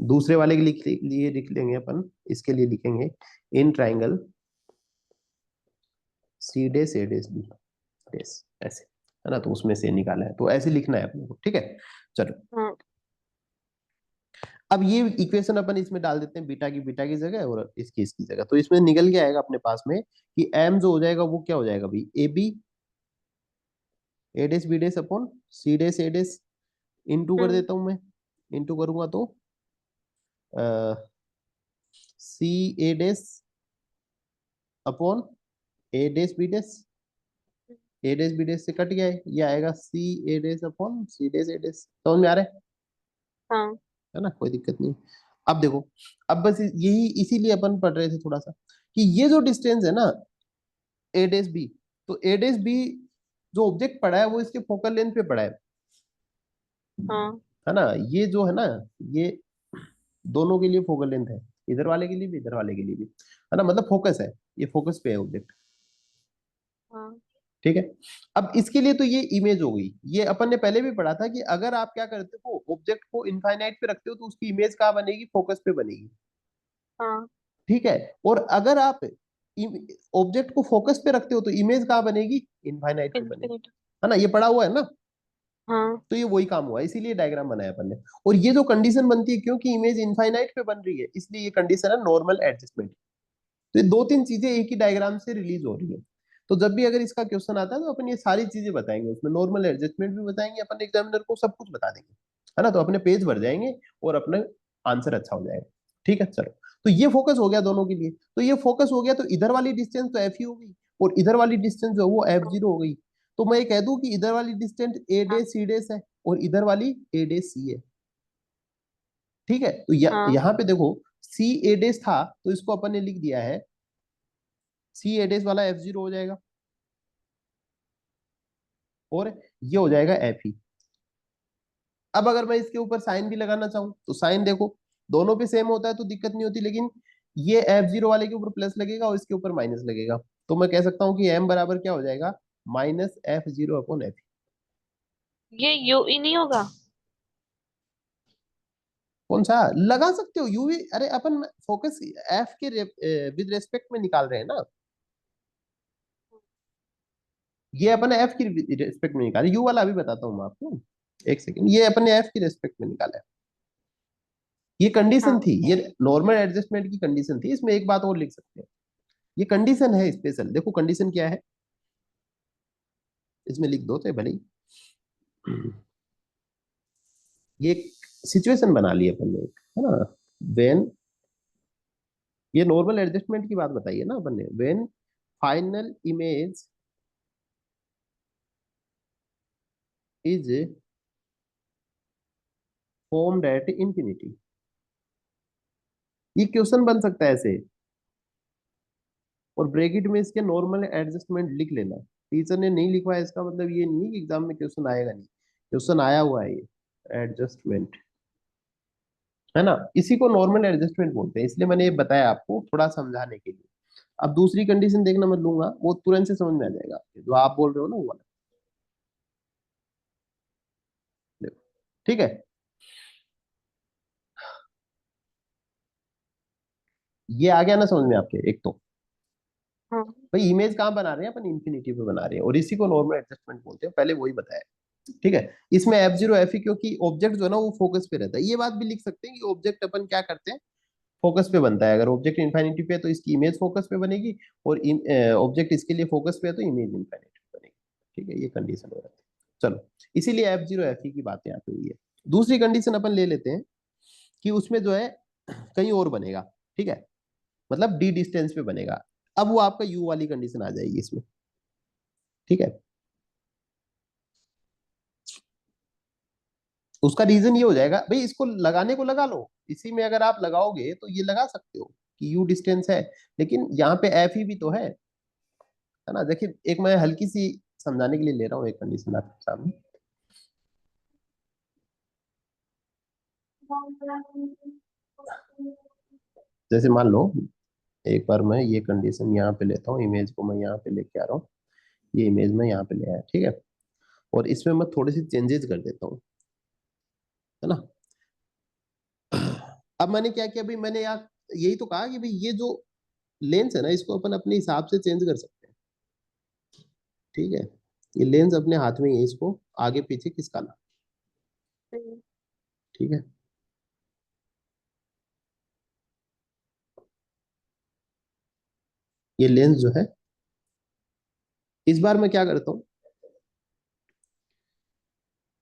दूसरे वाले के लिए लिख लेंगे अपन, इसके लिए लिखेंगे in triangle C dash A dash B डेस, ऐसे, है ना, तो उसमें से निकाला है, तो ऐसे लिखना है अपने को, ठीक है। चलो, हाँ। अब ये इक्वेशन अपन इसमें डाल देते हैं, बीटा की जगह और इसकी जगह, तो इसमें निकल के आएगा अपने पास में कि एम जो हो जाएगा वो क्या हो जाएगा भाई, A B A dash B dash upon C dash A dash, into कर हम्म, देता हूं मैं, इंटू करूंगा तो C A dash upon A dash B dash, A dash B dash से कट गया है, ये आएगा सी A dash upon C dash A डेस। समझ में आ रहा हाँ। है ना, कोई दिक्कत नहीं। अब देखो, अब बस यही इसीलिए अपन पढ़ रहे थे थोड़ा सा, कि ये जो डिस्टेंस है ना ए डेस बी, तो ए डेस बी जो ऑब्जेक्ट पड़ा है वो इसके फोकल लेंथ पे पड़ा हाँ। है ना, ये जो है ना, ये दोनों के लिए फोकल लेंथ है, इधर वाले के लिए भी इधर वाले के लिए भी, है ना, मतलब फोकस है, ये फोकस पे है ऑब्जेक्ट। हाँ। ठीक है, अब इसके लिए तो ये इमेज हो गई, ये अपन ने पहले भी पढ़ा था कि अगर आप क्या करते हो, ऑब्जेक्ट को इनफाइनाइट पे रखते हो तो उसकी इमेज कहाँ बनेगी, फोकस पे बनेगी। हाँ। ठीक है, और अगर आप ऑब्जेक्ट को फोकस पे रखते हो तो इमेज कहाँ बनेगी, इनफाइनाइट पे बनेगी, इन्फिनिट। है ना, ये पढ़ा हुआ है ना। हाँ। तो ये वही काम हुआ है, इसीलिए डायग्राम बनाया अपन ने। और ये जो कंडीशन बनती है, क्योंकि इमेज इनफाइनाइट पे बन रही है, इसलिए ये कंडीशन है नॉर्मल एडजस्टमेंट। तो ये दो तीन चीजें एक ही डायग्राम से रिलीज हो रही है। तो जब भी अगर इसका क्वेश्चन आता है तो अपन ये सारी चीजें बताएंगे, उसमें नॉर्मल एडजस्टमेंट भी बताएंगे अपन, एग्जामिनर को सब कुछ बता देंगे, है ना, तो अपने पेज भर जाएंगे और अपना आंसर अच्छा हो जाएगा। ठीक है, चलो, तो ये फोकस हो गया दोनों के लिए, तो ये फोकस हो गया, तो इधर वाली डिस्टेंस तो एफ ही हो गई, और इधर वाली डिस्टेंस जो है वो एफ जीरो हो गई। तो मैं ये कह दूं कि इधर वाली डिस्टेंस ए डे सी डेस है, और इधर वाली ए डे सी है। ठीक है, तो हाँ। यहाँ पे देखो, सी ए डेस था तो इसको अपन ने लिख दिया है, सी ए डेस वाला एफ जीरो हो जाएगा, और ये हो जाएगा एफ ई। अब अगर मैं इसके ऊपर साइन भी लगाना चाहूं तो साइन देखो, दोनों पे सेम होता है तो दिक्कत नहीं होती, लेकिन ये एफ जीरो वाले के ऊपर प्लस लगेगा और इसके ऊपर माइनस लगेगा, तो मैं कह सकता हूं कि एम बराबर क्या हो जाएगा, minus F zero upon F. ये यू ही नहीं होगा। कौन सा लगा सकते हो, यूवी, अरे अपन फोकस एफ के विद रेस्पेक्ट में निकाल रहे हैं ना, ये अपन एफ की रेस्पेक्ट में निकाले, यू वाला अभी बताता हूँ मैं आपको, एक सेकंड, ये अपन ने एफ की रेस्पेक्ट में निकाला है। ये कंडीशन हाँ। थी, ये नॉर्मल एडजस्टमेंट की कंडीशन थी। इसमें एक बात और लिख सकते हैं, ये कंडीशन है स्पेशल। देखो कंडीशन क्या है, इसमें लिख दो तो भले ही। ये सिचुएशन बना ली अपन ने, है ना। वेन, ये नॉर्मल एडजस्टमेंट की बात बताइए ना अपन ने। When final image is formed at infinity. ये क्वेश्चन बन सकता है ऐसे, और ब्रैकेट में इसके नॉर्मल एडजस्टमेंट लिख लेना। टीचर ने नहीं लिखवाया इसका मतलब ये नहीं कि एग्जाम में क्वेश्चन आएगा नहीं, क्वेश्चन आया हुआ है ये एडजस्टमेंट, है ना। इसी को नॉर्मल एडजस्टमेंट बोलते हैं, इसलिए मैंने ये बताया आपको थोड़ा समझाने के लिए। अब दूसरी कंडीशन देखना मैं लूंगा, वो तुरंत से समझ में आ जाएगा आपके, जो आप बोल रहे हो ना वो वाला। देखो, ठीक है। ये आ गया ना समझ में आपके। एक तो हाँ। भाई इमेज कहाँ बना रहे हैं अपन, इंफिनिटी पे बना रहे हैं, और इसी को नॉर्मल एडजस्टमेंट बोलते हैं, पहले वही बताया। ठीक है। इसमें एफ जीरो एफ ई, क्योंकि ऑब्जेक्ट जो है ना वो फोकस पे रहता है। ये बात भी लिख सकते हैं कि ऑब्जेक्ट अपन क्या करते हैं, फोकस पे बनता है। अगर ऑब्जेक्ट इन्फिनिटी पे है तो इसकी इमेज फोकस पे बनेगी, और ऑब्जेक्ट इसके लिए फोकस पे है तो इमेज इन्फिनिटी पे बनेगी। ठीक है, ये कंडीशन हो जाती है। चलो, इसीलिए एफ जीरो एफ ई की बात यहाँ पे हुई है। दूसरी कंडीशन अपन ले लेते हैं कि उसमें जो है कहीं और बनेगा। ठीक है, मतलब डी डिस्टेंस पे बनेगा। अब वो आपका यू वाली कंडीशन आ जाएगी इसमें। ठीक है, उसका रीजन ये हो जाएगा भाई, इसको लगाने को लगा लो, इसी में अगर आप लगाओगे तो ये लगा सकते हो कि यू डिस्टेंस है, लेकिन यहाँ पे एफ ही भी तो है ना। देखिए, एक मैं हल्की सी समझाने के लिए ले रहा हूँ एक कंडीशन आपके सामने। जैसे मान लो, एक बार मैं ये कंडीशन यहाँ पे लेता हूँ, इमेज को मैं यहाँ पे लेके आ रहा हूँ, ये इमेज में यहाँ पे ले आया, ठीक है। और इसमें मैं थोड़ी सी चेंजेस कर देता हूँ, है ना। अब मैंने क्या किया भाई, मैंने यहाँ यही तो कहा कि भाई ये जो लेंस है ना, इसको अपन अपने हिसाब से चेंज कर सकते हैं। ठीक है, ये लेंस अपने हाथ में ही है, इसको आगे पीछे खिसकाना। हम्म। ठीक है, ये लेंस जो है, इस बार मैं क्या करता हूँ,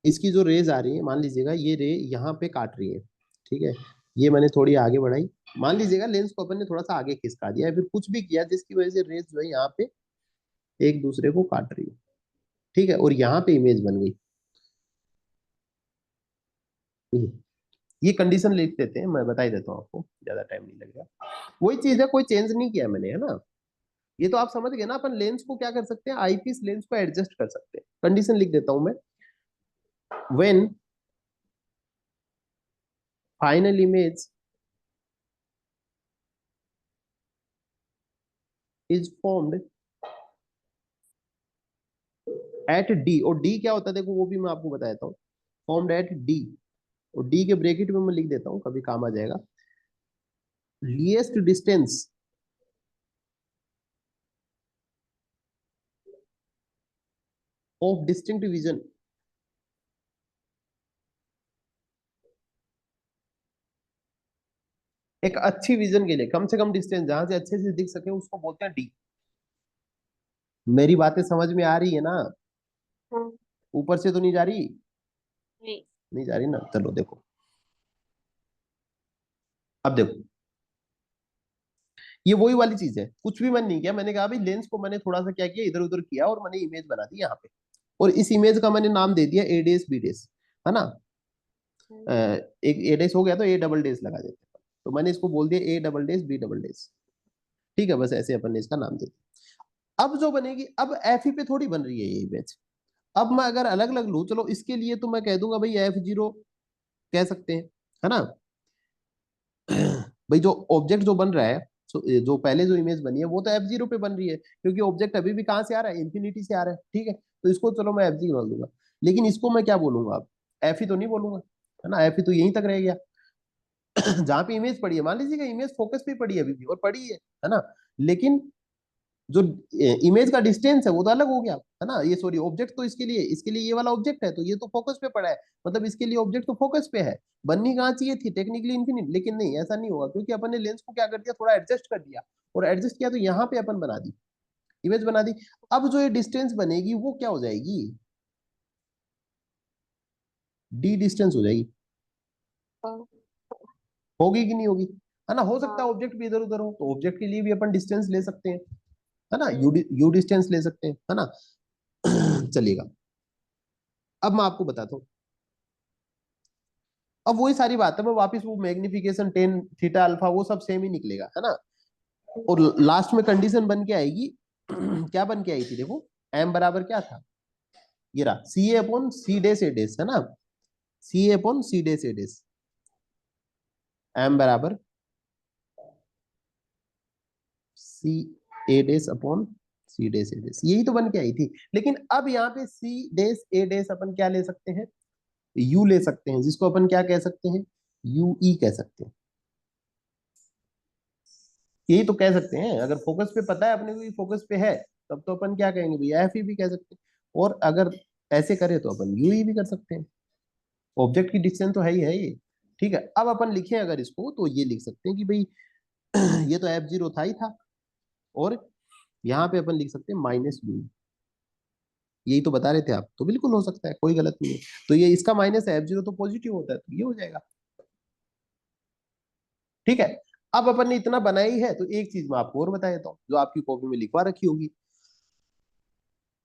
इसकी जो रेज आ रही है, मान लीजिएगा ये रे यहाँ पे काट रही है। ठीक है, ये मैंने थोड़ी आगे बढ़ाई, मान लीजिएगा लेंस को अपन ने थोड़ा सा आगे खिसका दिया, या फिर कुछ भी किया जिसकी वजह से रेज जो है यहाँ पे एक दूसरे को काट रही है। ठीक है, और यहाँ पे इमेज बन गई। ये कंडीशन लिख देते हैं, मैं बता ही देता हूँ आपको, ज्यादा टाइम नहीं लगेगा। वही चीज है, कोई चेंज नहीं किया मैंने, है ना। ये तो आप समझ गए ना, अपन लेंस को क्या कर सकते हैं, आईपीस लेंस को एडजस्ट कर सकते हैं। कंडीशन लिख देता हूं मैं, when final image is formed at D, और डी क्या होता है देखो वो भी मैं आपको बता देता हूँ। फॉर्म्ड एट डी, और डी के ब्रैकेट में मैं लिख देता हूँ, कभी काम आ जाएगा। लीएस्ट डिस्टेंस ऑफ डिस्टिंक्ट विजन, एक अच्छी विजन के लिए कम से कम डिस्टेंस जहां से अच्छे से दिख सके उसको बोलते हैं डी। मेरी बातें समझ में आ रही है ना, हाँ। ऊपर से तो नहीं जा रही? नहीं। नहीं जा रही ना, चलो देखो। अब देखो, ये वही वाली चीज है, कुछ भी मैंने नहीं किया। मैंने कहा भाई लेंस को मैंने थोड़ा सा क्या किया, इधर उधर किया, और मैंने इमेज बना दी यहाँ पे, और इस इमेज का मैंने नाम दे दिया ए डेस बी डेस, है ना। हम्म। एक ए डेस हो गया तो ए डबल डेस लगा देते हैं, तो मैंने इसको बोल दिया A double dash B double dash. ठीक है, बस ऐसे अपन ने इसका नाम दे दिया। अब जो बनेगी, अब एफ ई पे थोड़ी बन रही है ये इमेज। अब मैं अगर अलग अलग लूँ, चलो इसके लिए तो मैं कह दूंगा भाई एफ जीरो कह सकते हैं, है ना। भाई जो ऑब्जेक्ट जो बन रहा है, जो पहले जो इमेज बनी है वो तो एफ जीरो पे बन रही है, क्योंकि ऑब्जेक्ट अभी भी कहाँ से आ रहा है, इंफिनिटी से आ रहा है। ठीक है, तो इसको चलो मैं एफ जी बोल दूंगा, लेकिन इसको मैं क्या बोलूंगा अब, एफ ही तो नहीं बोलूंगा, है ना। एफ ही तो यहीं तक रह गया। जहां पे इमेज पड़ी है, मान लीजिएगा इमेज फोकस पे पड़ी है अभी भी, और पड़ी है ना। लेकिन जो इमेज का डिस्टेंस है वो तो अलग हो गया, है ना। ये सॉरी, ऑब्जेक्ट तो इसके लिए ये वाला ऑब्जेक्ट है, तो ये तो फोकस पे पड़ा है, मतलब इसके लिए ऑब्जेक्ट तो फोकस पे है। बननी कहाँ चाहिए थी टेक्निकली इन्फिनिट, लेकिन नहीं, ऐसा नहीं होगा, क्योंकि अपन ने लेंस को क्या कर दिया, थोड़ा एडजस्ट कर दिया, और एडजस्ट किया तो यहाँ पे अपन बना दी, इमेज बना दी। अब जो ये डिस्टेंस बनेगी वो क्या हो जाएगी, डी डिस्टेंस हो जाएगी। हाँ। होगी कि नहीं होगी, है ना। हो सकता हाँ। है ऑब्जेक्ट भी इधर उधर हो, तो ऑब्जेक्ट के लिए भी अपन डिस्टेंस ले सकते हैं, है ना, हम्म। यू डिस्टेंस ले सकते हैं, है ना। चलिएगा, अब मैं आपको बताता हूँ। अब वही सारी बात है, मैं वापस वो मैग्निफिकेशन टेन थीटा अल्फा वो सब सेम ही निकलेगा, है ना। और लास्ट में कंडीशन बन के आएगी क्या बन के आई थी देखो, एम बराबर क्या था, ये रहा, सी ए अपॉन सी डेस ए डेस, है ना, सी ए upon C dash A days, M बराबर सी A dash upon C dash A डेस, यही तो बन के आई थी। लेकिन अब यहाँ पे सी डेस ए डेस अपन क्या ले सकते हैं, यू ले सकते हैं, जिसको अपन क्या कह सकते हैं, यू ई कह सकते हैं। यही तो कह सकते हैं, अगर फोकस पे पता है अपने को फोकस पे है, तब तो अपन क्या कहेंगे भैया, एफ ई भी कह सकते हैं। और अगर ऐसे करें तो अपन यू ई भी कर सकते हैं, ऑब्जेक्ट की डिस्टेंस तो है ही है ये। ठीक है, अब अपन लिखें अगर इसको, तो ये लिख सकते हैं कि भाई ये तो एफ जीरो था ही था, और यहाँ पे अपन लिख सकते हैं माइनस यू, यही तो बता रहे थे आप, तो बिल्कुल हो सकता है, कोई गलत नहीं है। तो ये इसका माइनस है, एफ जीरो तो पॉजिटिव होता है, तो ये हो जाएगा। ठीक है, अब अपन ने इतना बनाई है, तो एक चीज मैं आपको और बता देता हूँ, जो आपकी कॉपी में लिखवा रखी होगी।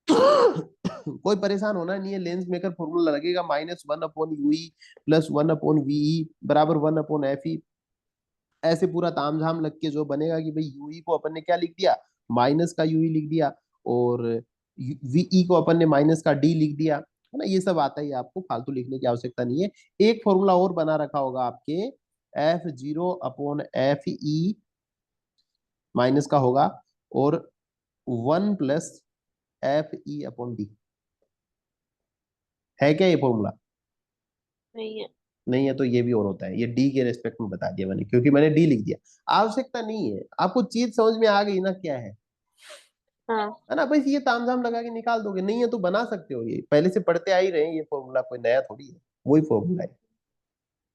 कोई परेशान होना नहीं है, लेंस मेकर फॉर्मूला लगेगा, -1/UE प्लस 1/VE बराबर 1/FE। ऐसे पूरा तामझाम लग के जो बनेगा कि भाई यूई को अपन ने क्या लिख दिया, माइनस का यूई लिख दिया, और वीई को अपन ने माइनस का डी लिख दिया, है ना। ये सब आता ही है, आपको फालतू लिखने की आवश्यकता नहीं है। एक फॉर्मूला और बना रखा होगा आपके, F0/FE माइनस का होगा, और 1 + FE/D, है क्या ये फॉर्मूला, नहीं है। नहीं है तो ये भी और होता है, ये डी के रेस्पेक्ट में बता दिया मैंने, क्योंकि मैंने डी लिख दिया। आवश्यकता नहीं है, आपको चीज समझ में आ गई ना क्या हाँ। है ना। बस ये तामझाम लगा के निकाल दोगे, नहीं है तो बना सकते हो, ये पहले से पढ़ते आ ही रहे हैं, ये फॉर्मूला कोई नया थोड़ी है, वही फॉर्मूला है।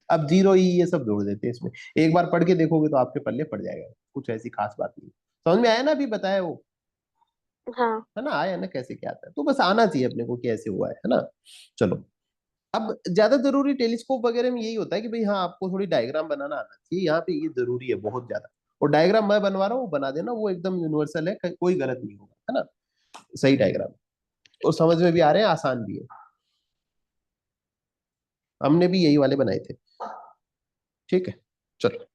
अब जीरो ही ये सब जोड़ देते हैं इसमें, एक बार पढ़ के देखोगे तो आपके पल्ले पड़ जाएगा, कुछ ऐसी खास बात नहीं। समझ में आया ना, अभी बताया वो, हाँ। है ना, आया ना कैसे क्या आता है, तो बस आना चाहिए अपने को कैसे हुआ है ना। चलो, अब ज्यादा जरूरी टेलीस्कोप वगैरह में यही होता है कि भाई हाँ, आपको थोड़ी डायग्राम बनाना आना चाहिए, यहाँ पे ये जरूरी है बहुत ज्यादा। और डायग्राम मैं बनवा रहा हूँ, वो बना देना, वो एकदम यूनिवर्सल है, कोई गलत नहीं होगा, है ना, सही डायग्राम, और समझ में भी आ रहे हैं, आसान भी है। हमने भी यही वाले बनाए थे। ठीक है, चलो।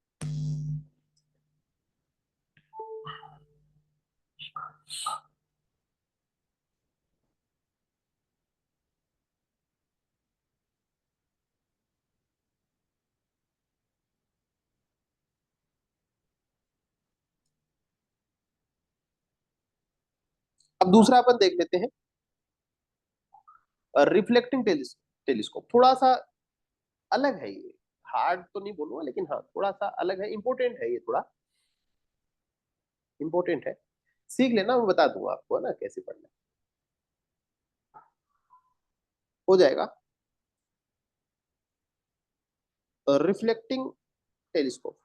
अब दूसरा अपन देख लेते हैं, रिफ्लेक्टिंग टेलीस्कोप, थोड़ा सा अलग है ये, हार्ड तो नहीं बोलूंगा, लेकिन हाँ थोड़ा सा अलग है, इंपॉर्टेंट है, ये थोड़ा इंपॉर्टेंट है, सीख लेना, मैं बता दूंगा आपको, है ना, कैसे पढ़ना है। हो जाएगा, रिफ्लेक्टिंग टेलीस्कोप,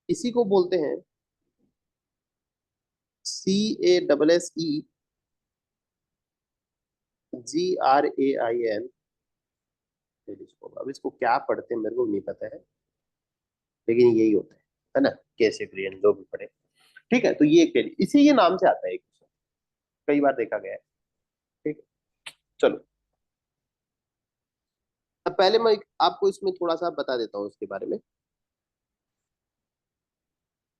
इसी को बोलते हैं CASSE GRAIN टेलीस्कोप। अब इसको क्या पढ़ते हैं मेरे को नहीं पता है, लेकिन यही होता है ना, कैसे ग्रेन जो भी पढ़े। ठीक है, तो ये एक इसी ये नाम से आता है, एक कई बार देखा गया है। ठीक है, चलो, अब पहले मैं आपको इसमें थोड़ा सा बता देता हूँ इसके बारे में।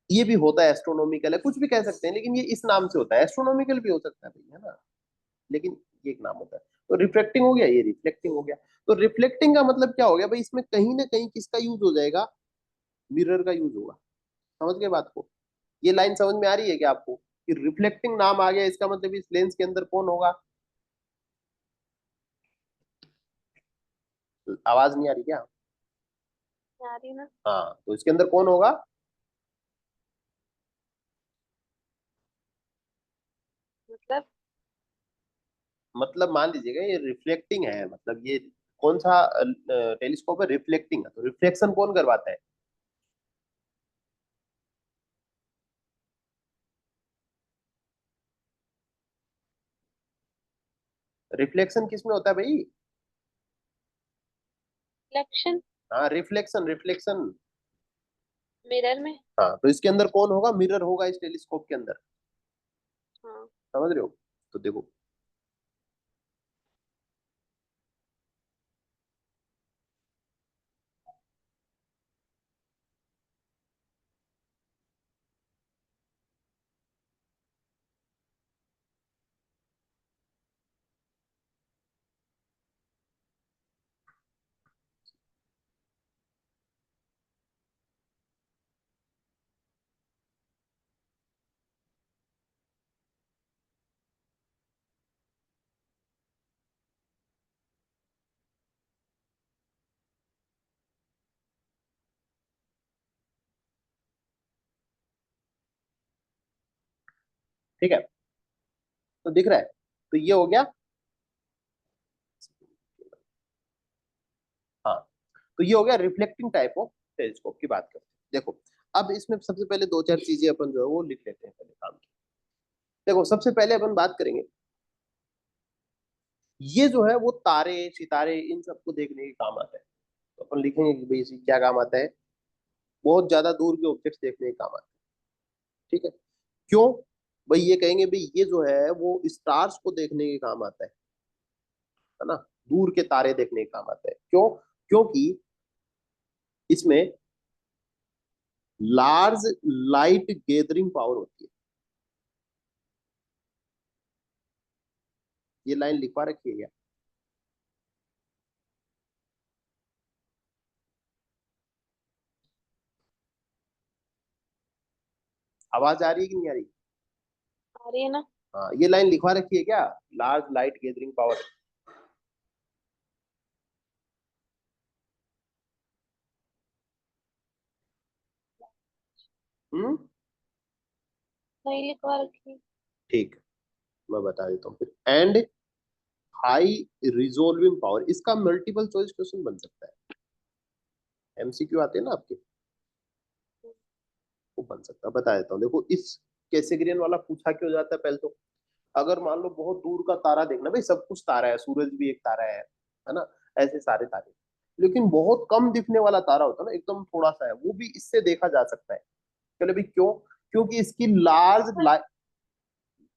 ये भी होता है, एस्ट्रोनॉमिकल है, कुछ भी कह सकते हैं, लेकिन ये इस नाम से होता है, एस्ट्रोनॉमिकल भी हो सकता है भाई, है ना, लेकिन ये एक नाम होता है। तो रिफ्लेक्टिंग हो गया, ये रिफ्लेक्टिंग हो गया। तो रिफ्लेक्टिंग का मतलब क्या हो गया भाई, इसमें कहीं ना कहीं किसका यूज हो जाएगा, मिरर का यूज होगा। समझ गए बात को, ये लाइन समझ में आ रही है क्या आपको, कि रिफ्लेक्टिंग नाम आ गया, इसका मतलब इस लेंस के अंदर कौन होगा, आवाज नहीं आ रही क्या, आ रही ना। हाँ, तो इसके अंदर कौन होगा, मतलब मान लीजिएगा ये रिफ्लेक्टिंग है, मतलब ये कौन सा टेलीस्कोप है, रिफ्लेक्टिंग है, तो रिफ्लेक्शन कौन करवाता है? रिफ्लेक्शन किस में होता है भाई? रिफ्लेक्शन हाँ, रिफ्लेक्शन रिफ्लेक्शन। मिरर में। हाँ, तो इसके अंदर कौन होगा? मिरर होगा इस टेलीस्कोप के अंदर। हाँ। समझ रहे हो? तो देखो, ठीक है, तो दिख रहा है, तो ये हो गया। हाँ, तो ये हो गया रिफ्लेक्टिंग टाइप ऑफ टेलीस्कोप की बात करते हैं। देखो, अब इसमें सबसे पहले दो चार चीजें अपन जो है वो लिख लेते हैं पहले काम की। देखो, सबसे पहले अपन बात करेंगे, ये जो है वो तारे सितारे इन सबको देखने के काम आता है। तो अपन लिखेंगे कि भाई इसे क्या काम आता है? बहुत ज्यादा दूर के ऑब्जेक्ट्स देखने के काम आता है। ठीक है, क्यों? भाई ये कहेंगे भाई ये जो है वो स्टार्स को देखने के काम आता है ना, दूर के तारे देखने के काम आता है। क्यों? क्योंकि इसमें लार्ज लाइट गैदरिंग पावर होती है। ये लाइन लिखवा रखी है क्या? आवाज आ रही है कि नहीं आ रही? आ रही है ना। हाँ, ये लाइन लिखवा रखी है क्या? Large light gathering power. हम्म। नहीं लिखवा रखी। ठीक, मैं बता देता हूँ फिर। एंड हाई रिजोल्विंग पावर, इसका मल्टीपल चॉइस क्वेश्चन बन सकता है, एमसीक्यू आते हैं ना आपके, वो बन सकता है। बता देता हूँ, देखो इस कैसेग्रियन वाला पूछा क्यों जाता है पहले तो। अगर मान लो बहुत दूर का तारा देखना, भाई सब कुछ तारा है, सूरज भी एक तारा है ना, ऐसे सारे तारे, लेकिन बहुत कम दिखने वाला तारा होता है ना, एकदम थोड़ा सा है, वो भी इससे देखा जा सकता है। चलो भाई, क्यों? क्योंकि इसकी लार्ज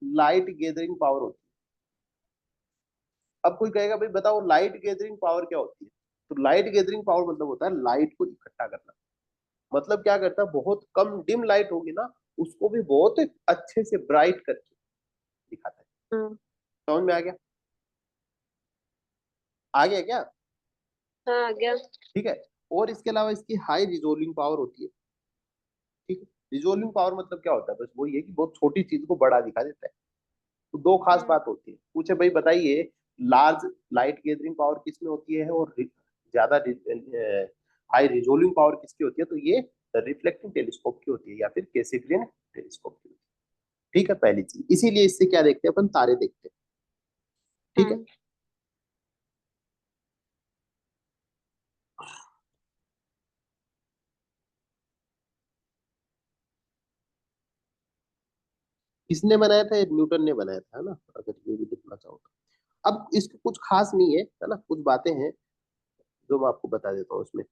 लाइट गैदरिंग पावर होती है। अब कोई कहेगा भाई बताओ लाइट गैदरिंग पावर क्या होती है? तो लाइट गैदरिंग पावर मतलब होता है लाइट को इकट्ठा करना। मतलब क्या करता है, बहुत कम डिम लाइट होगी ना, उसको भी बहुत अच्छे से ब्राइट करके दिखाता है। हाँ। समझ में आ गया? आ गया क्या? हाँ आ गया। ठीक है, और इसके अलावा इसकी हाई रिजोल्विंग पावर होती है। ठीक है, रिजोल्विंग पावर मतलब क्या होता है? बस वही है कि बहुत छोटी चीज को बड़ा दिखा देता है। तो दो खास हम्म। बात होती है। पूछे भाई बताइए, लार्ज लाइट गैदरिंग पावर किस में होती है और ज्यादा हाई रिजोल्विंग पावर किसकी होती है? तो ये रिफ्लेक्टिंग टेलीस्कोप की होती है या फिर कैसिग्रियन टेलीस्कोप की होती है। ठीक है, पहली चीज, इसीलिए इससे क्या देखते हैं अपन? तारे देखते हैं। ठीक है, हाँ। किसने बनाया था? ये न्यूटन ने बनाया था, है ना, अगर ये भी देखना चाहो तो। अब इसको कुछ खास नहीं है ना, कुछ बातें हैं जो मैं आपको बता देता हूँ उसमें।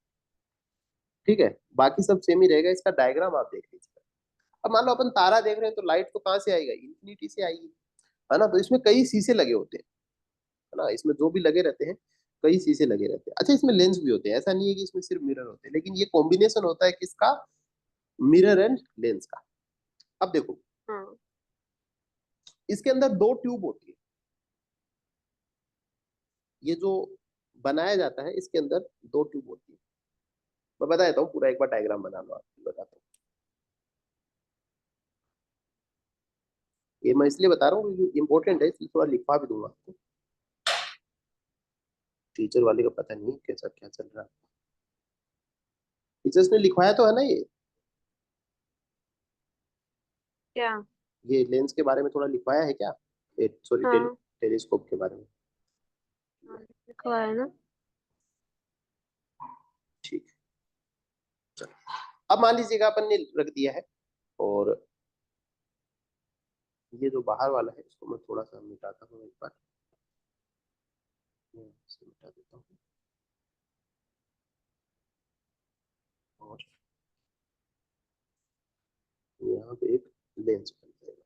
ठीक है, बाकी सब सेम ही रहेगा। इसका डायग्राम आप देख लीजिए। अब मान लो अपन तारा देख रहे हैं, तो लाइट तो कहाँ से आएगा? इंफिनिटी से आएगी, है ना। तो इसमें कई शीशे लगे होते हैं, है ना, इसमें जो भी लगे रहते हैं, कई शीशे लगे रहते हैं। अच्छा, इसमें लेंस भी होते हैं, ऐसा नहीं है कि इसमें सिर्फ मिरर होते हैं, लेकिन ये कॉम्बिनेशन होता है किसका? मिरर एंड लेंस का। अब देखो, हाँ। इसके अंदर दो ट्यूब होती है। ये जो बनाया जाता है, इसके अंदर दो ट्यूब होती है। मैं बता देता हूँ पूरा, एक बार डायग्राम बना लो, आपको बताता हूँ। ये मैं इसलिए बता रहा हूँ क्योंकि इंपॉर्टेंट है, इसलिए थोड़ा लिखवा भी दूंगा आपको। टीचर वाले का पता नहीं कैसा क्या चल रहा है। टीचर्स ने लिखवाया तो है ना क्या? ये लेंस के बारे में थोड़ा लिखवाया है क्या? सॉरी, हाँ। टेलीस्कोप के बारे में। हाँ, लिखा है ना। ठीक है, चलो। अब मान लीजिएगा अपन ने रख दिया है, और ये जो बाहर वाला है इसको मैं थोड़ा सा मिटाता हूँ एक बार। मैं इसे मिटा देता हूँ, और यहाँ पे एक लेंस बन जाएगा।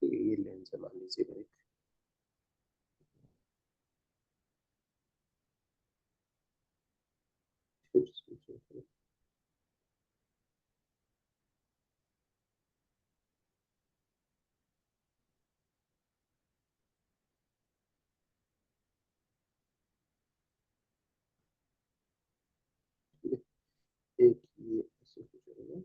तो ये लेंस है, मान लीजिएगा एक। एक ये ऐसे हो जाएगा,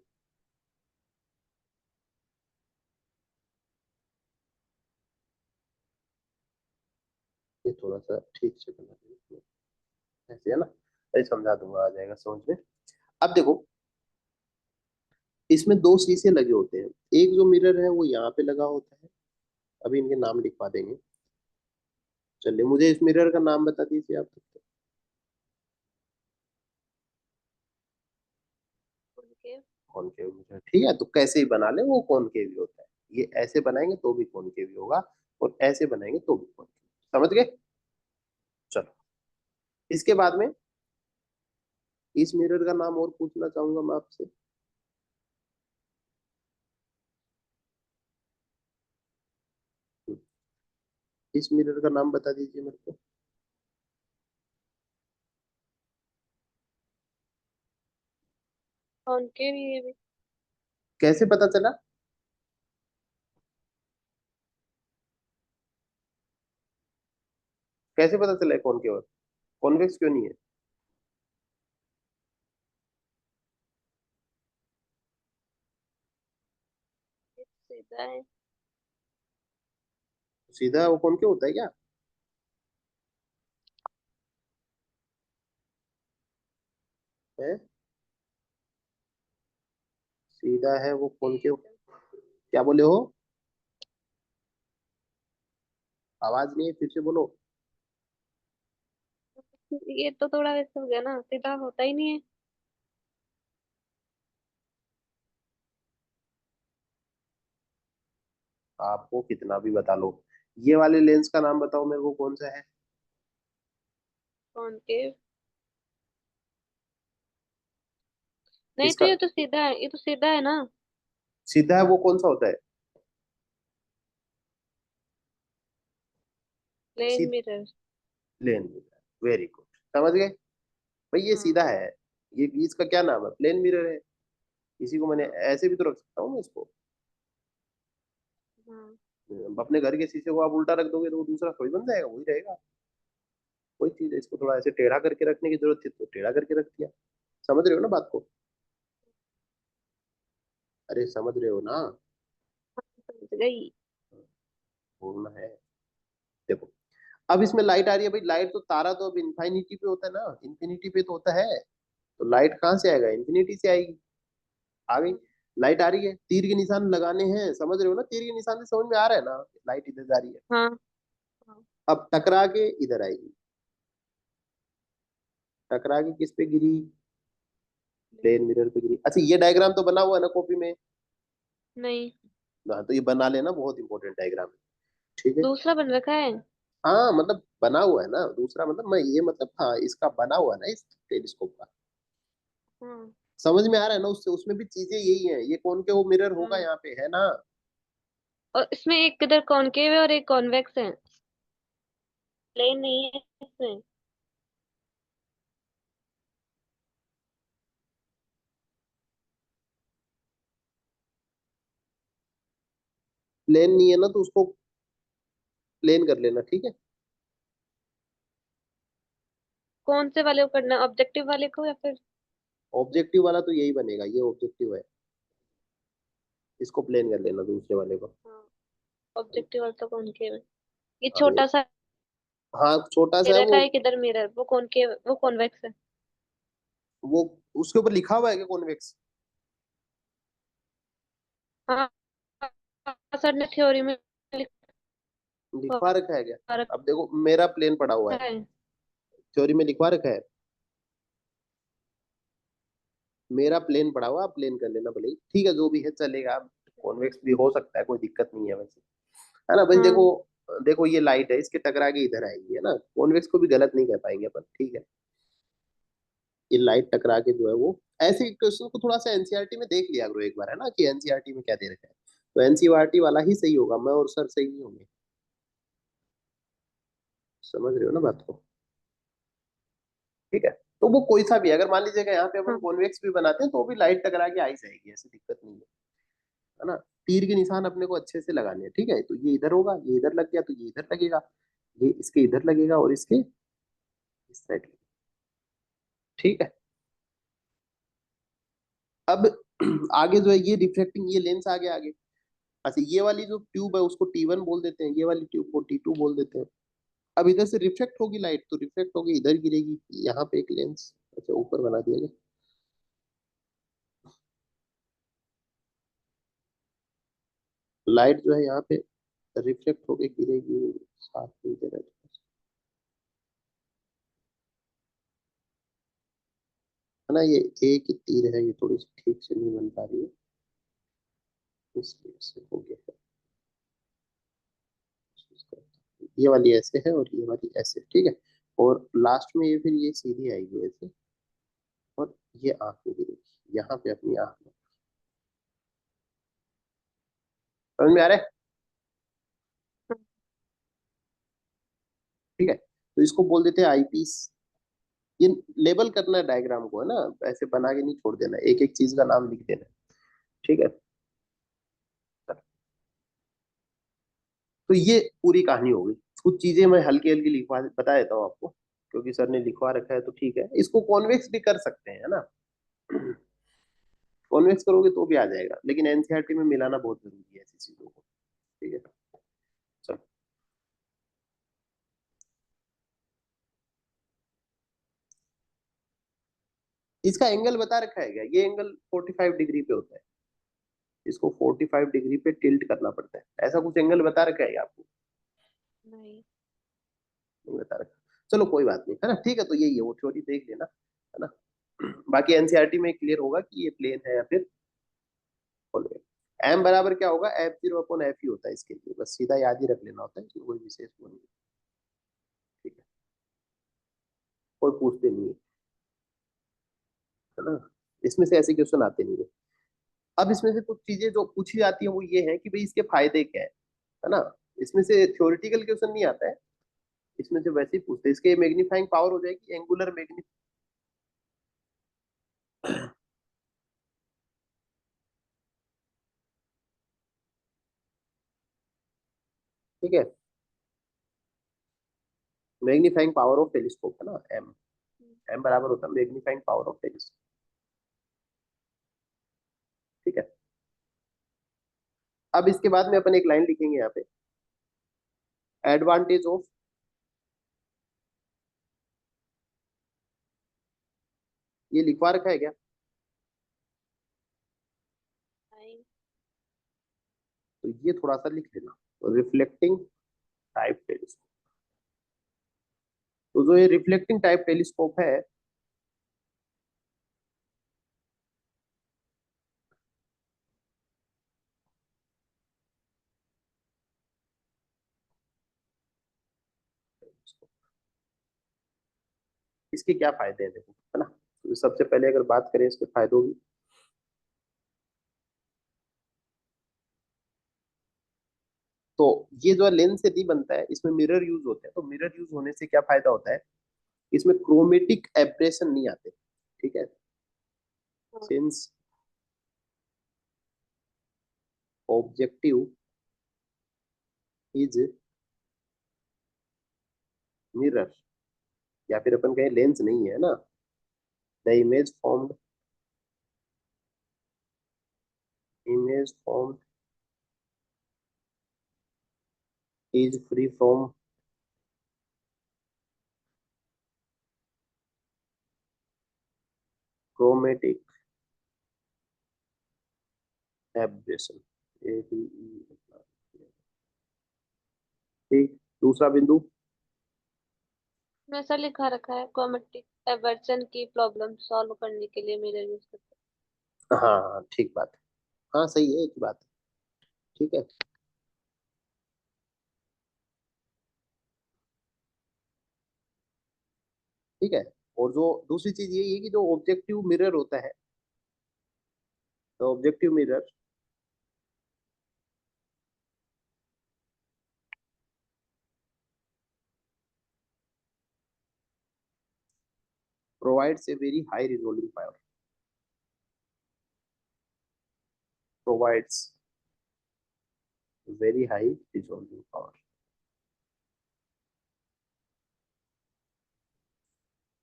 ये थोड़ा सा ठीक से बना देंगे, ऐसे है ना। अरे समझा दूंगा, आ जाएगा समझ में। अब देखो, इसमें दो शीशे लगे होते हैं। एक जो मिरर है वो यहाँ पे लगा होता है, अभी इनके नाम लिखवा देंगे। चलिए, मुझे इस मिरर का नाम बता दीजिए आप। कॉनकेव। कॉनकेव मिरर, ठीक है। तो कैसे ही बना ले, वो कॉनकेव ही होता है। ये ऐसे बनाएंगे तो भी कॉनकेव ही होगा, और ऐसे बनाएंगे तो भी कॉनकेव। समझ गए? चलो, इसके बाद में इस मिरर का नाम और पूछना चाहूंगा मैं आपसे। इस मिरर का नाम बता दीजिए मेरे को। कॉनकेव ये भी। कैसे पता चला? कैसे पता चला कॉनकेव है? कॉन्वेक्स क्यों नहीं है? सीधा है। सीधा वो कॉनकेव होता है क्या? है, सीधा है वो कॉनकेव? क्या बोले हो? आवाज नहीं है, फिर से बोलो। ये तो थोड़ा वैसे हो गया ना, सीधा होता ही नहीं है। आपको कितना भी बता लो, ये वाले लेंस का नाम बताओ मेरे को, कौन सा है? कॉनकेव। नहीं तो इसका ये तो सीधा है, ये तो सीधा है ना। सीधा है वो कौन सा होता है? Plane mirror. Plane mirror, very good. समझ गए भाई, ये हाँ। सीधा है। ये इसका क्या नाम है? प्लेन मिरर है। इसी को मैंने हाँ। ऐसे भी तो रख सकता हूँ मैं इसको। हाँ। अपने घर के शीशे को आप उल्टा रख दोगे तो वो दूसरा थोड़ी बन जाएगा, वही रहेगा। कोई चीज है, इसको थोड़ा ऐसे टेढ़ा करके रखने की जरूरत थी तो टेढ़ा करके रख दिया। समझ रहे हो ना बात को? अरे समझ रहे हो ना? समझ गई। बोलना है। देखो, अब इसमें लाइट आ रही है भाई। लाइट तो, तारा तो अब इन्फिनिटी पे होता है ना, इन्फिनिटी पे तो होता है। तो लाइट कहाँ से आएगा? इन्फिनिटी से आएगी। आ गई। लाइट आ रही है, तीर के निशान लगाने हैं, समझ रहे हो ना? तीर के निशान से समझ में आ रहा है ना? लाइट इधर जा रही है। हाँ। हाँ। अब टकरा के इधर आएगी। टकरा के किस पे गिरी? प्लेन मिरर पे गिरी। अच्छा, ये डायग्राम तो बना हुआ है ना कॉपी में? नहीं, हाँ, तो ये बना लेना, बहुत इंपॉर्टेंट डायग्राम है। ठीक है। दूसरा बन रखा है। हाँ मतलब बना हुआ है ना दूसरा, मतलब मैं ये मतलब, हाँ इसका बना हुआ है ना इस टेलीस्कोप का। हाँ। समझ में आ रहा है ना? उससे उसमें भी चीजें यही है। ये कौन के वो मिरर होगा हाँ। यहाँ पे, है ना? और इसमें एक इधर कॉनकेव है और एक कॉन्वेक्स है। प्लेन नहीं है इसमें। प्लेन नहीं है ना, तो उसको प्लेन कर लेना, ठीक है। कौन से वाले को करना, ऑब्जेक्टिव वाले को या फिर। ऑब्जेक्टिव वाला तो यही बनेगा, ये ऑब्जेक्टिव है। इसको प्लेन कर लेना दूसरे वाले को। हाँ, ऑब्जेक्टिव वाला तो कॉनकेव है। ये हाँ ये, छोटा सा हाँ छोटा सा है मिरर का वो। है किधर, मिरर वो कौन के, वो कॉन्वेक्स है। वो उसके ऊपर लिखा हुआ है कि कॉन्वेक्स। हाँ सर ने थ्योरी में लिखा लिखवा रखा है क्या? रखा अब देखो मेरा प्लेन पड़ा हुआ है, है। थ्योरी में लिखवा रखा है। मेरा प्लेन पड़ा हुआ, आप प्लेन कर लेना भले ही, ठीक है जो भी है चलेगा। कॉन्वेक्स भी हो सकता है, कोई दिक्कत नहीं है वैसे, है ना भाई। देखो हाँ देखो ये लाइट है, इसके टकरा के इधर आएगी, है ना। कॉन्वेक्स को भी गलत नहीं कह पाएंगे अपन, ठीक है। ये लाइट टकरा के जो है वो, ऐसे क्वेश्चन को थोड़ा सा एनसीईआरटी में देख लिया करो एक बार, है ना, कि एनसीईआरटी में क्या दे रखा है। तो एनसीईआरटी वाला ही सही होगा, मैं और सर सही नहीं होंगे। समझ रहे हो ना बात को? ठीक है। तो वो कोई सा भी है, अगर मान लीजिएगा यहाँ पे अपन हाँ कॉन्वेक्स भी बनाते हैं तो भी लाइट टकरा के आ ही जाएगी, ऐसी दिक्कत नहीं है ना। तीर के निशान अपने को अच्छे से लगाने हैं, ठीक है। तो ये इधर होगा, ये इधर लग गया तो ये इधर लगेगा, ये इसके इधर लगेगा और इसके इस साइड, ठीक है। अब आगे जो है ये रिफ्रैक्टिंग, ये लेंस आगे आगे। अच्छा ये वाली जो ट्यूब है उसको T1 बोल देते हैं, ये वाली ट्यूब को T2 बोल देते हैं। अब इधर से रिफ्लेक्ट होगी लाइट, तो रिफ्लेक्ट होगी इधर गिरेगी, यहाँ पे एक लेंस अच्छा ऊपर बना दिया गया। लाइट जो है यहाँ पे रिफ्लेक्ट होके गिरेगी, साथ में इधर है। है ना, ये एक ही तीर है, ये थोड़ी सी ठीक से नहीं बन पा रही है, इसलिए से हो गया है। ये वाली ऐसे है और ये वाली ऐसे, ठीक है। और लास्ट में ये फिर ये सीधी आएगी ऐसे, और ये आंख में गिरेगी, यहाँ पे अपनी आंख में। समझ में आ रहा है? ठीक है, तो इसको बोल देते हैं आईपीस। ये लेबल करना है डायग्राम को, है ना, ऐसे बना के नहीं छोड़ देना, एक एक चीज का नाम लिख देना, ठीक है। तो ये पूरी कहानी हो गई। कुछ चीजें मैं हल्की हल्की लिखवा बता देता हूँ आपको, क्योंकि सर ने लिखवा रखा है तो ठीक है। इसको कॉन्वेक्स भी कर सकते हैं, है ना। कॉन्वेक्स करोगे तो भी आ जाएगा, लेकिन एनसीईआरटी में मिलाना बहुत जरूरी है ऐसी चीजों को, ठीक है। चलो, इसका एंगल बता रखा है क्या? ये एंगल 45 डिग्री पे होता है, इसको 45 डिग्री पे टिल्ट करना पड़ता है, ऐसा कुछ एंगल बता रखा है क्या आपको? नहीं। नहीं बता रखा। चलो कोई बात नहीं, है ना, ठीक है। तो यही है, वो थ्योरी देख लेना, है ना। बाकी एनसीईआरटी में क्लियर होगा कि ये प्लेन है या फिर फॉलोइंग। एम बराबर क्या होगा, F0/F ही होता है इसके लिए, बस सीधा याद ही रख लेना होता है, इसमें कोई विशेष वो नहीं है, ठीक है। कोई पूछते नहीं है ना, इसमें से ऐसे क्वेश्चन आते नहीं है। अब इसमें से कुछ चीजें जो पूछी जाती है वो ये है कि भाई इसके फायदे क्या है ना। इसमें से थ्योरेटिकल क्वेश्चन नहीं आता है, इसमें से वैसे ही पूछते हैं। इसके मैग्नीफाइंग पावर हो जाएगी एंगुलर मैग्नी, ठीक है। मैग्नीफाइंग पावर ऑफ टेलीस्कोप, है ना, एम। एम बराबर होता है मैग्नीफाइंग पावर ऑफ टेलीस्कोप, ठीक है। अब इसके बाद में अपन एक लाइन लिखेंगे यहाँ पे, एडवांटेज ऑफ, ये लिखवा रखा है क्या? नहीं। तो ये थोड़ा सा लिख लेना, रिफ्लेक्टिंग टाइप टेलीस्कोप। तो जो ये रिफ्लेक्टिंग टाइप टेलीस्कोप है, इसके क्या फायदे हैं देखो, है ना। तो सबसे पहले अगर बात करें इसके फायदों की, तो ये जो लेंस यदि बनता है इसमें मिरर यूज होते हैं, तो मिरर यूज होने से क्या फायदा होता है, इसमें क्रोमेटिक एब्रेशन नहीं आते, ठीक है। हाँ, सिंस ऑब्जेक्टिव इज मिरर, या फिर अपन कहें लेंस नहीं है ना, the image formed is free from chromatic aberration, ABE। ठीक, दूसरा बिंदु। में ऐसा लिखा रखा है, क्रोमेटिक एवर्जन की प्रॉब्लम सॉल्व करने के लिए मिरर यूज करते हाँ हाँ, ठीक बात है। हाँ सही है, एक ही बात है। ठीक है। ठीक है। और जो दूसरी चीज ये है कि जो ऑब्जेक्टिव मिरर होता है, तो objective mirror provides a very high resolving power, provides very high resolving power।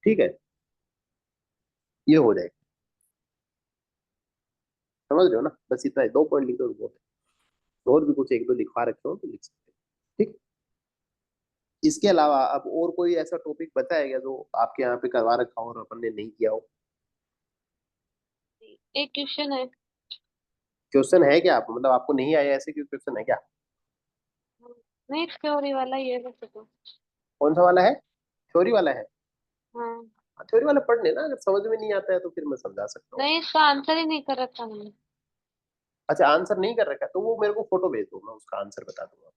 ठीक है, ये हो जाएगा। समझ रहे हो ना, बस इतना है, 2 पॉइंट लिख दो तो बहुत है। और भी कुछ एक दो लिखवा रखे हो तो लिख सकते हैं। ठीक। इसके अलावा अब और कोई ऐसा टॉपिक बचा है क्या जो आपके यहाँ पे करवा रखा हो और अपन ने नहीं किया हो? हैं। एक क्वेश्चन है। क्वेश्चन है क्या, आप मतलब आपको नहीं आया ऐसे कोई क्वेश्चन है क्या? नहीं, थ्योरी वाला ये वैसे तो। कौन सा वाला है? थ्योरी वाला है? हाँ। हाँ, थ्योरी वाला पढ़ लेना, अगर समझ में नहीं आता है तो फिर मैं समझा सकता हूँ। नहीं, इसका आंसर ही नहीं कर रखा मैंने। अच्छा, आंसर नहीं कर रखा है, तो वो मेरे को फोटो भेज दो, मैं उसका आंसर बता दूंगा।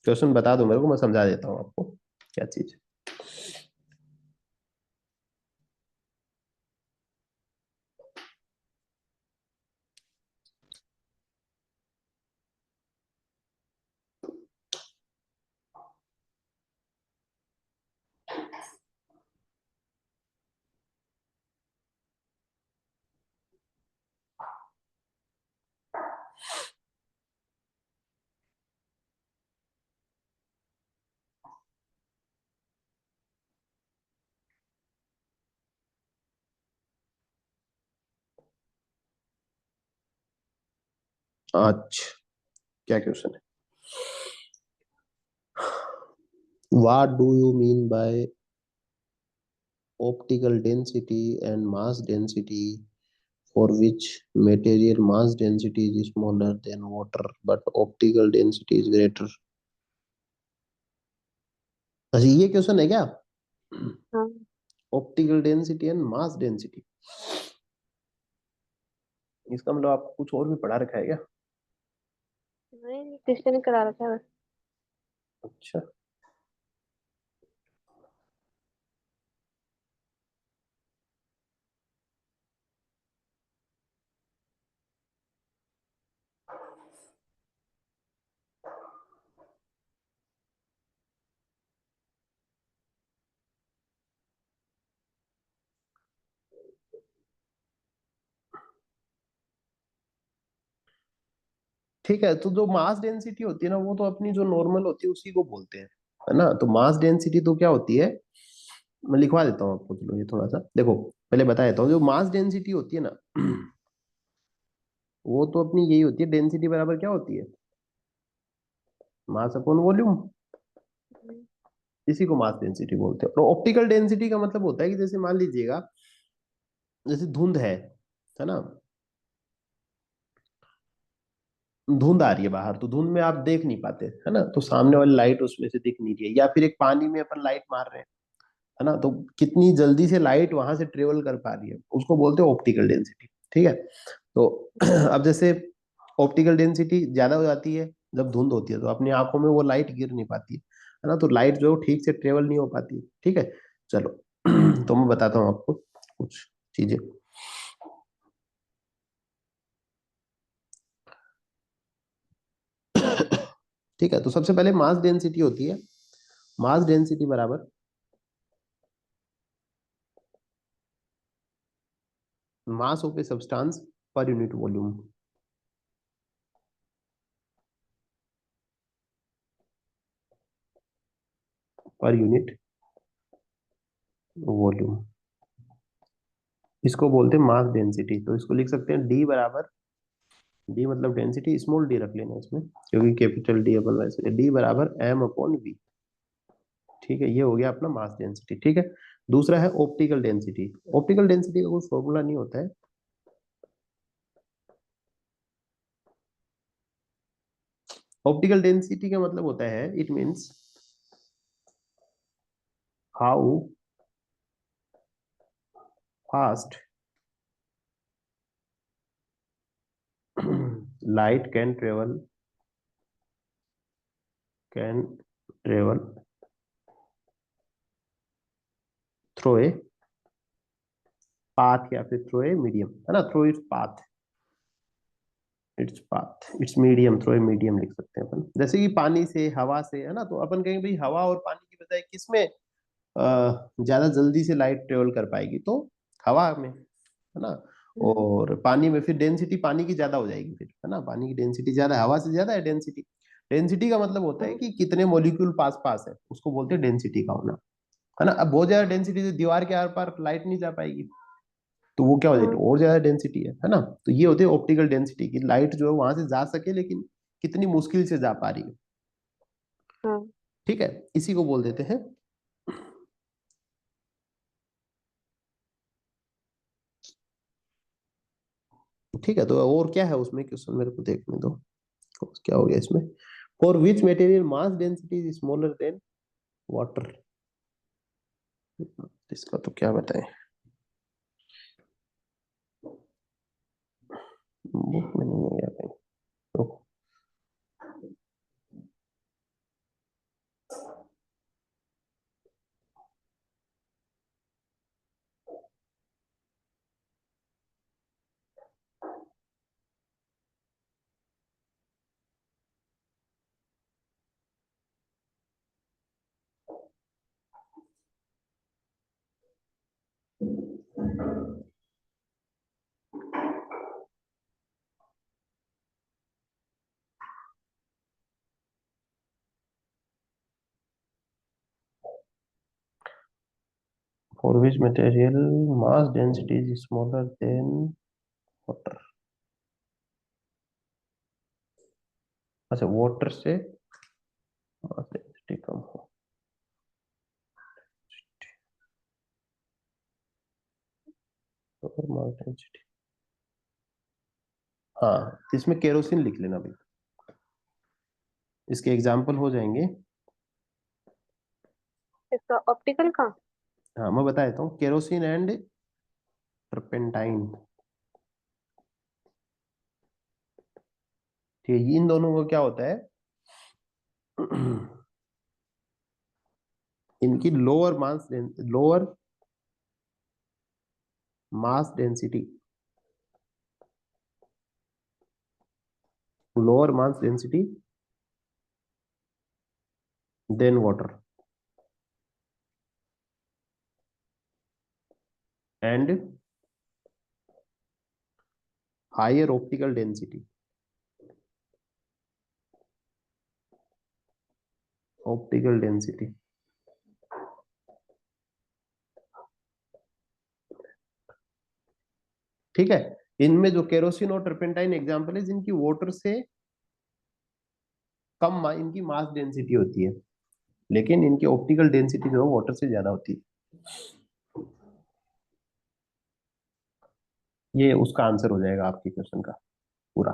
क्वेश्चन बता दो मेरे को, मैं समझा देता हूँ आपको क्या चीज। अच्छा, क्या क्वेश्चन है? What do you mean by optical density and mass density, for which material mass density is smaller than water but optical density is greater? अच्छा, ये क्वेश्चन है क्या? हाँ। Optical density and mass density, इसका मतलब आपको कुछ और भी पढ़ा रखा है क्या? नहीं, किसने नहीं करा रखा है। अच्छा। ठीक है, तो जो मास डेंसिटी होती है ना, वो तो अपनी जो नॉर्मल होती है उसी को बोलते हैं, है ना? तो मास डेंसिटी तो क्या होती है, मैं लिखवा देता हूँ आपको, चलो ये थोड़ा सा देखो, पहले बता देता हूँ। जो मास डेंसिटी होती है ना, वो तो अपनी यही होती है, डेंसिटी बराबर क्या होती है, मास अपॉन वॉल्यूम। हम्म। इसी को मास डेंसिटी बोलते हैं। और ऑप्टिकल डेंसिटी का मतलब होता है कि जैसे मान लीजिएगा, जैसे धुंध है ना, धुंध आ रही है बाहर, तो धुंध में आप देख नहीं पाते, है ना, तो सामने वाली लाइट उसमें से दिख नहीं रही है। या फिर एक पानी में अपन लाइट मार रहे हैं, है ना, तो कितनी जल्दी से लाइट वहां से ट्रेवल कर पा रही है, उसको बोलते हैं ऑप्टिकल डेंसिटी। ठीक है। तो अब जैसे ऑप्टिकल डेंसिटी ज्यादा हो जाती है जब धुंध होती है, तो अपनी आंखों में वो लाइट गिर नहीं पाती है ना, तो लाइट जो ठीक से ट्रेवल नहीं हो पाती। ठीक है। चलो, तो मैं बताता हूँ आपको कुछ चीजें। ठीक है, तो सबसे पहले मास डेंसिटी होती है, मास डेंसिटी बराबर mass of a substance per unit volume. Per unit volume, इसको बोलते हैं मास डेंसिटी। तो इसको लिख सकते हैं डी बराबर, डी मतलब डेंसिटी, स्मॉल डी रख लेना इसमें, क्योंकि कैपिटल डी अपन वैसे डी बराबर एम अपॉन वी। ठीक है, ये हो गया अपना मास डेंसिटी। ठीक है, दूसरा है ऑप्टिकल डेंसिटी। ऑप्टिकल डेंसिटी का कोई फॉर्मूला नहीं होता है। ऑप्टिकल डेंसिटी का मतलब होता है, it means how fast light can travel through a path या फिर through a medium, है ना, through its path, its medium, through a medium लिख सकते हैं अपन। जैसे कि पानी से, हवा से, है ना, तो अपन कहेंगे भाई हवा और पानी की बजाय किसमें ज्यादा जल्दी से लाइट ट्रेवल कर पाएगी, तो हवा में, है ना। हम्म। और पानी में फिर डेंसिटी पानी की ज्यादा हो जाएगी फिर, है ना, पानी की डेंसिटी ज्यादा है, हवा से ज्यादा है डेंसिटी। डेंसिटी का मतलब होता है हम्म। कि कितने मॉलिक्यूल पास पास है, उसको बोलते हैं डेंसिटी का होना, है ना। अब बहुत ज्यादा डेंसिटी से दीवार के आर पार लाइट नहीं जा पाएगी, तो वो क्या हो जाएगी, हम्म। और ज्यादा डेंसिटी है ना। तो ये होती है ऑप्टिकल डेंसिटी की, लाइट जो है वहां से जा सके, लेकिन कितनी मुश्किल से जा पा रही है। हाँ। ठीक है, इसी को बोल देते हैं। ठीक है, तो और क्या है उसमें क्वेश्चन, मेरे को देखने दो क्या हो गया इसमें। For which material mass density is smaller than water. इसका तो क्या बताएं, बुक में नहीं है कहीं तो। For which material mass density is smaller than water. अच्छा, वाटर से मास डेंसिटी कम हो। मास डेंसिटी, हाँ, इसमें केरोसिन लिख लेना भाई, इसके एग्जाम्पल हो जाएंगे। इसका ऑप्टिकल का। हाँ, मैं बता देता हूँ, केरोसिन एंड टर्पेंटाइन। ठीक है, इन दोनों का क्या होता है, इनकी lower mass density, lower mass density than water and higher optical density, optical density. ठीक है, इनमें जो केरोसिन और टर्पेंटाइन एग्जाम्पल है जिनकी वाटर से इनकी मास डेंसिटी होती है, लेकिन इनकी ऑप्टिकल डेंसिटी जो है वाटर से ज्यादा होती है। ये उसका आंसर हो जाएगा आपके क्वेश्चन का पूरा।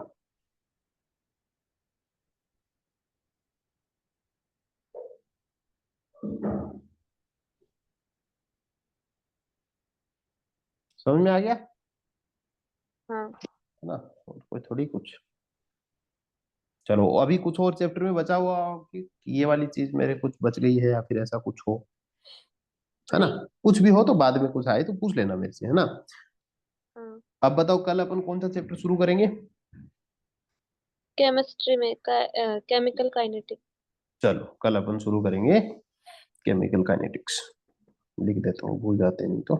समझ में आ गया, है हाँ। ना, और कोई थोड़ी कुछ। चलो, अभी कुछ और चैप्टर में बचा हुआ हो कि ये वाली चीज मेरे कुछ बच गई है, या फिर ऐसा कुछ हो, है ना। नहीं। कुछ भी हो तो बाद में कुछ आए तो पूछ लेना मेरे से, है ना। हाँ। अब बताओ, कल अपन कौन सा चैप्टर शुरू करेंगे। केमिस्ट्री में केमिकल काइनेटिक। चलो, कल अपन शुरू करेंगे केमिकल काइनेटिक्स। लिख देता हूँ, भूल जाते नहीं तो।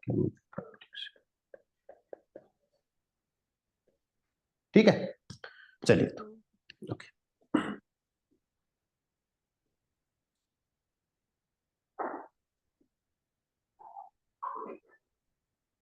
chemical kinetics। ठीक है, चलिए तो। ओके।